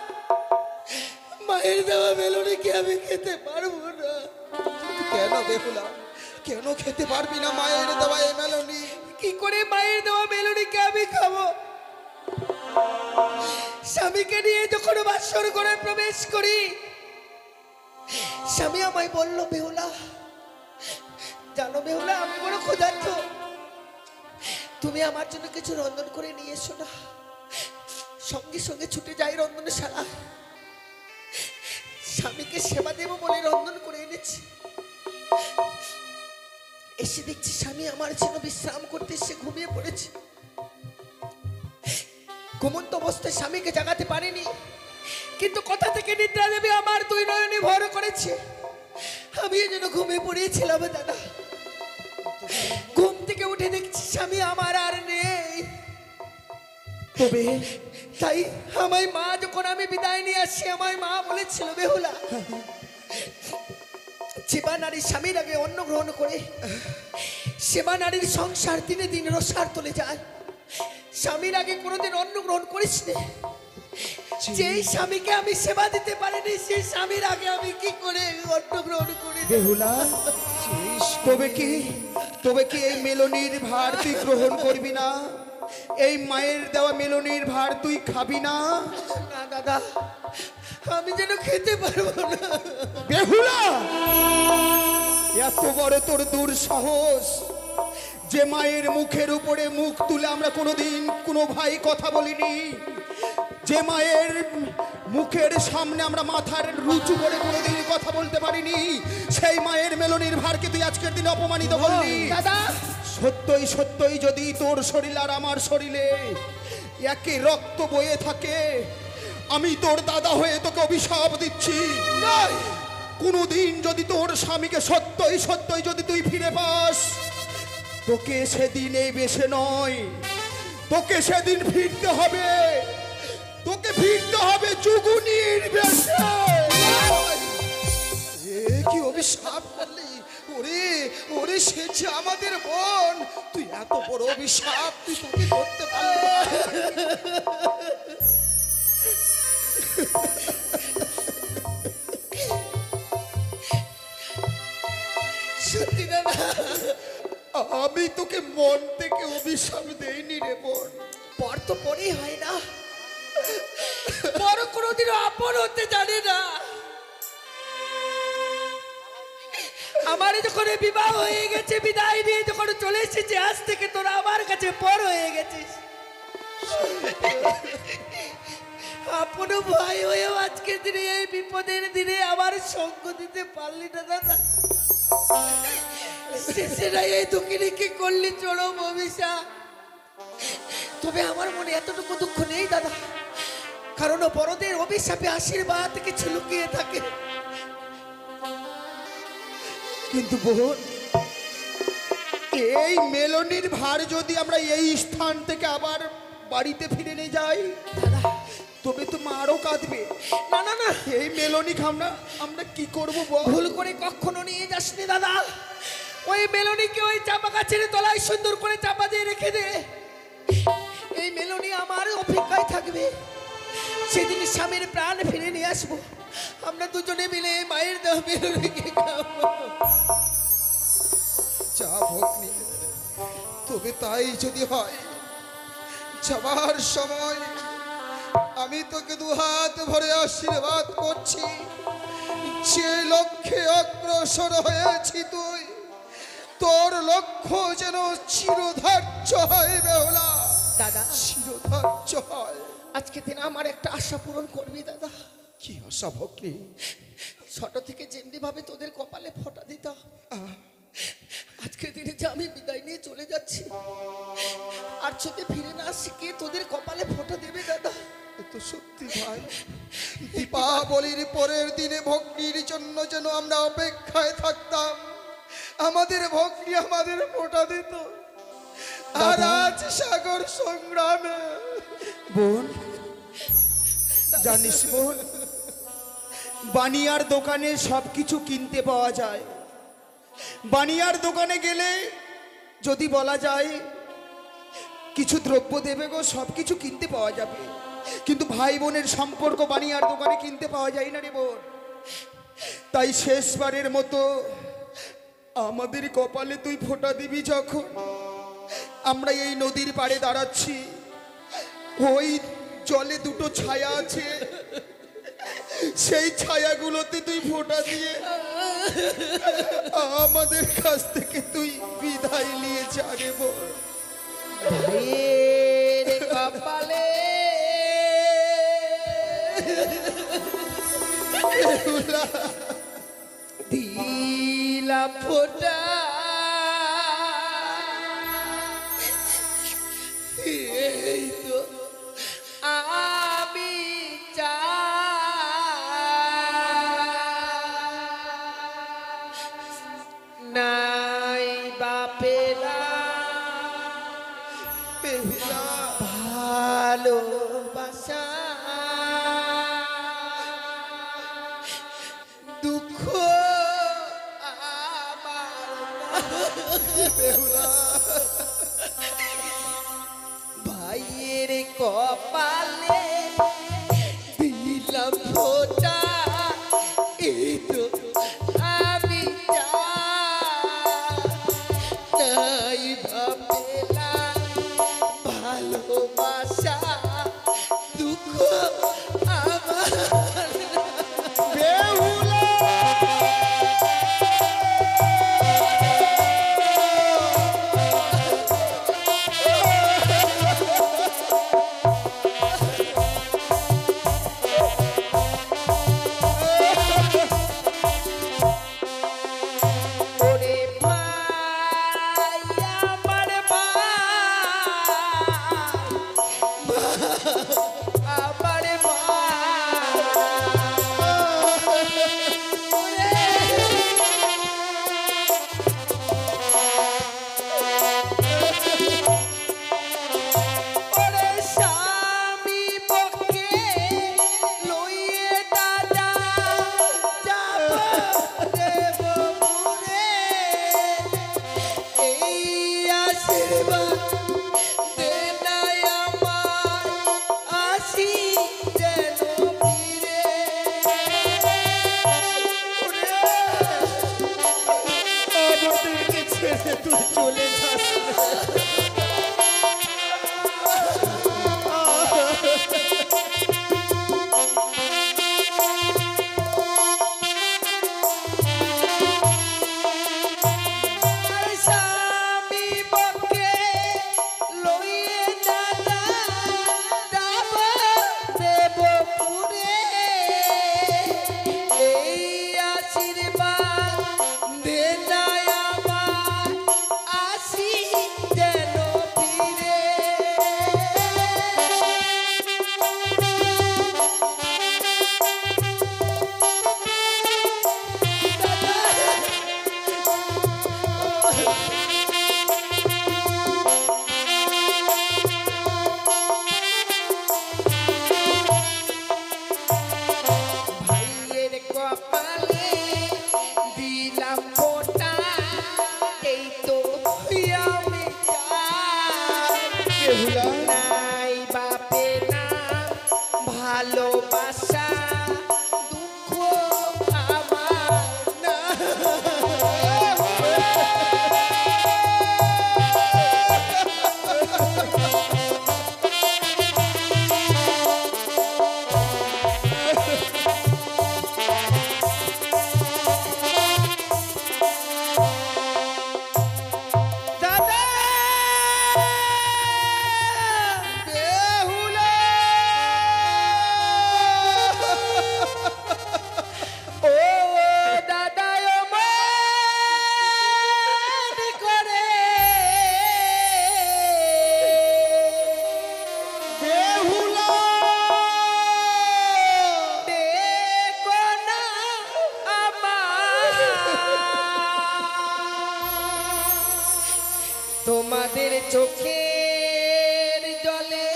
মায়ের দেওয়া মেলুরিকে আমি খেতে পারবো না। কেন বেহুলা, কেন খেতে পারবি না মায়ের দেওয়া এই মেলনি? কি করে মায়ের দেওয়া মেলুরিকে আমি খাবো? স্বামীকে নিয়ে যখন বাসর ঘরে প্রবেশ করি, স্বামী আমায় বলল, বেহুলা জানো বেহুলা, আমি বড় ক্ষুধার্ত, তুমি আমার জন্য কিছু রন্ধন করে নিয়ে এসো না। সঙ্গে সঙ্গে ছুটে যাই রন্ধনশালা। স্বামীকে সেবা দেব বলে রন্ধন করে এনেছি। এসে দেখছি স্বামী আমার জন্য বিশ্রাম করতে এসে ঘুমিয়ে পড়েছে। ঘুমন্ত অবস্থায় স্বামীকে জাগাতে পারিনি, কিন্তু কথা থেকে নিদ্রা দেবী আমার দুই নয়নে ভর করেছে। আমি যেন ঘুমিয়ে পড়িয়েছিলাম দাদা। ঘুম থেকে উঠে দেখছি স্বামী আমার আর নেই। তবে তাই আমায় মা যখন আমি বিদায় নিয়ে আসি, আমায় মা বলেছিল, বেহুলা সেবা নারী স্বামীর আগে অন্ন গ্রহণ করে সেবা নারীর সংসার দিনে দিন রসার তুলে যায়। স্বামীর আগে কোনোদিন অন্ন গ্রহণ করিস নে। যেই স্বামীকে আমি সেবা দিতে পারিনি সেই স্বামীর আগে আমি কি করে অন্ন গ্রহণ করি? বেহুলা, তবে কি এই মেলনির ভার তুই গ্রহণ করবি না? এই মায়ের দেওয়া মেলনির ভার তুই খাবি না? না দাদা, আমি যেন খেতে পারবো না। বেহুলা, এত বড় তোর দুঃসাহস যে মায়ের মুখের উপরে মুখ তুলে আমরা কোনোদিন কোনো ভাই কথা বলিনি, যে মায়ের মুখের সামনে আমরা মাথার রুচু করে কোনোদিন কথা বলতে পারিনি, সেই মায়ের মেলনির ভারকে তুই আজকের দিনে অপমানিত করলি। দাদা, সত্যই যদি তোর শরীর আর আমার শরীরে একই রক্ত বয়ে থাকে, আমি তোর দাদা হয়ে তোকে অভিশাপ দিচ্ছি, কোনোদিন যদি তোর স্বামীকে সত্যই যদি তুই ফিরে পাস, তোকে সেদিন এই বেশে নয়, তোকে সেদিন ফিরতে হবে, তোকে ফিরতে হবে যুগুনির বেশে। কি অভিশাপ করলি? ওরে ওরে, সে যে আমাদের বোন, তুই এত বড় অভিশাপ তুই তোকে করতে পারলি না? সত্যি দাদা, আমি তোকে মন থেকে অভিশাপ দেইনি রে বোন। পর তো পরেই হয় না, বড় কোনোদিনও আপন হতে জানে না। আমার যখন এই বিবাহ হয়ে গেছে, বিদায় নিয়ে যখন চলে এসেছে, আজ থেকে তোরা আমার কাছে পর হয়ে গেছিস। আপন ভাই হয়েও আজকের দিনে এই বিপদের দিনে আমার সঙ্গ দিতে পারলি না দাদা। শেষেরাই এই দুঃখিনীকে করলি চরম অভিশাপ। তবে আমার মনে এতটুকু দুঃখ নেই দাদা, কারণ বড়দের অভিশাপে আশীর্বাদ কিছু লুকিয়ে থাকে। কিন্তু বোন, এই মেলনির ভার যদি আমরা এই স্থান থেকে আবার বাড়িতে ফিরে নিয়ে যাই, তবে তো মা আরো কাঁদবে। না না না, এই মেলনি খামনা আমরা কি করবো বল? ভুল করে কখনো নিয়ে যাসনি দাদা। ওই মেলনিকে ওই চাপা গাছের তলায় সুন্দর করে চাপা দিয়ে রেখে দে। এই মেলনি আমার অপেক্ষায় থাকবে, সেদিন স্বামীর প্রাণ ফিরে নিয়ে আসবো। আমরা দুজনে মিলে মায়ের দেহ মেলনিকে খাবো। যা ভগ্নী, তবে তাই যদি হয়, যাবার সময় আমি তোকে দুহাত ভরে আশীর্বাদ করছি, যে লক্ষ্যে অগ্রসর হয়েছি তুই, তোর লক্ষ্য যেন চিরধার্য হয় বেহুলা, দাদা, চিরধার্য হয়। আজকে দিন আমার একটা আশা পূরণ করবি দাদা। কি আশা ভগ্নী? ছোট থেকে যেমনি ভাবে তোদের কপালে ফোঁটা দিতাম, আজকের দিনে যে আমি বিদায় নিয়ে চলে যাচ্ছি, আর যদি ফিরে না আসি, কে তোদের কপালে ফোঁটা দেবে দাদা? এ তো সত্যি ভাই। দীপাবলির পরের দিনে ভগ্নির জন্য যেন আমরা অপেক্ষায় থাকতাম, আমাদের ভগ্নি আমাদের ফোঁটা দিত, আর আজ সাগর সংগ্রামে। বোন, জানিস বোন, বানিয়ার দোকানে সবকিছু কিনতে পাওয়া যায়। বানিয়ার দোকানে গেলে যদি বলা যায় কিছু দ্রব্য দেবে গো, সবকিছু কিনতে পাওয়া যাবে, কিন্তু ভাই বোনের সম্পর্ক বানিয়ার দোকানে কিনতে পাওয়া যায় না রে বোন। তাই শেষবারের মতো আমাদের কপালে তুই ফোঁটা দিবি যখন, আমরা এই নদীর পাড়ে দাঁড়াচ্ছি, ওই জলে দুটো ছায়া আছে, সেই ছায়াগুলোতে তুই ফোঁটা দিয়ে আমাদের কাছ থেকে তুই বিদায় নিয়ে যা রে বোন। ভাইয়ের কপালে দিলাম ফোঁটা, এই তো আমি নাই বাপেলা ভালোবাসা, দুঃখ ভাইয়ের কপালে আশীর্বাদ দে না আমায়, আসি যেন ফিরে। আমাদেরকে ছেড়ে তুই চলে যাস না। স্বামী বকে লইয়ে দাদা যাব দেবপুরে, এই আশীর্বাদ দে না আমায়, আসি যেন ফিরে। ভাইয়ের কপালে দিলাম ফোঁটা, এই তো আমি চাই। বেহুলা নাই বাপে না ভালোবাসা, দুঃখ আমার না। দাদা বেহুলা, ও দাদা অমন করে বেহুলা দেখো না তোমাদের চোখের জলে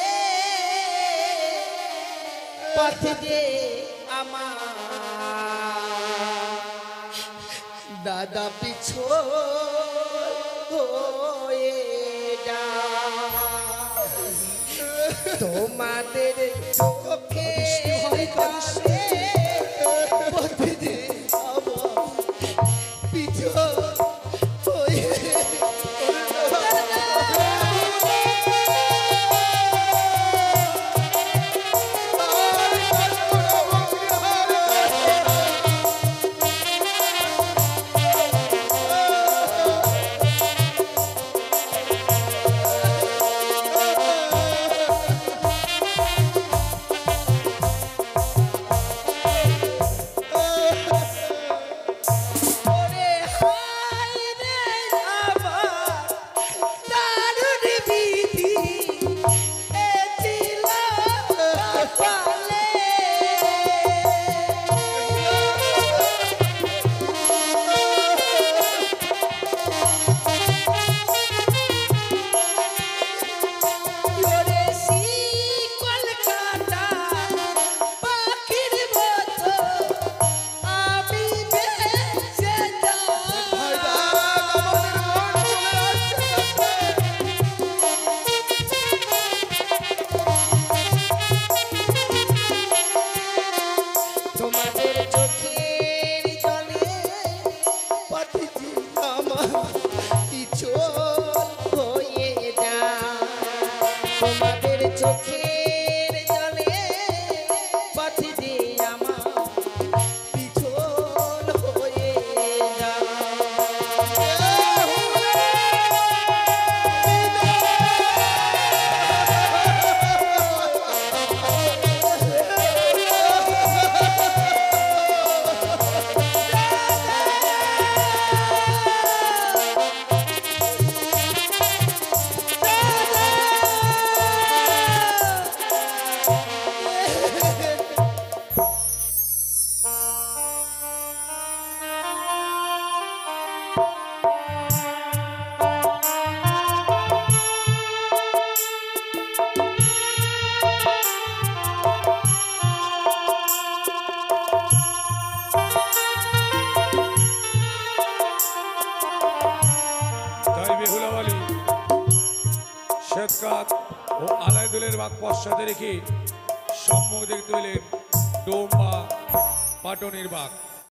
পথ যে আমার দাদা পিছো হয়ে যায়। তোমাদের চোখের জলে পথ যে আমার পিছো হয়ে ওরে হায় রে আমার দারুণ বিধি, এ ছিল কপালে। ওরে শিকল কাটা পাখির মতো আমি ভেসে যাই। তোমাদের চোখের জলে পথে আমার পিছল হয়ে যায়। তোমাদের চোখের জলে পথে যে আমার পিছল হয়ে যায়। কাক ও আলাইদুলের বাঘ পশ্চাতে রেখে সম্মুখ দেখতে পেলেন ডোম বা পাটনের বাঘ।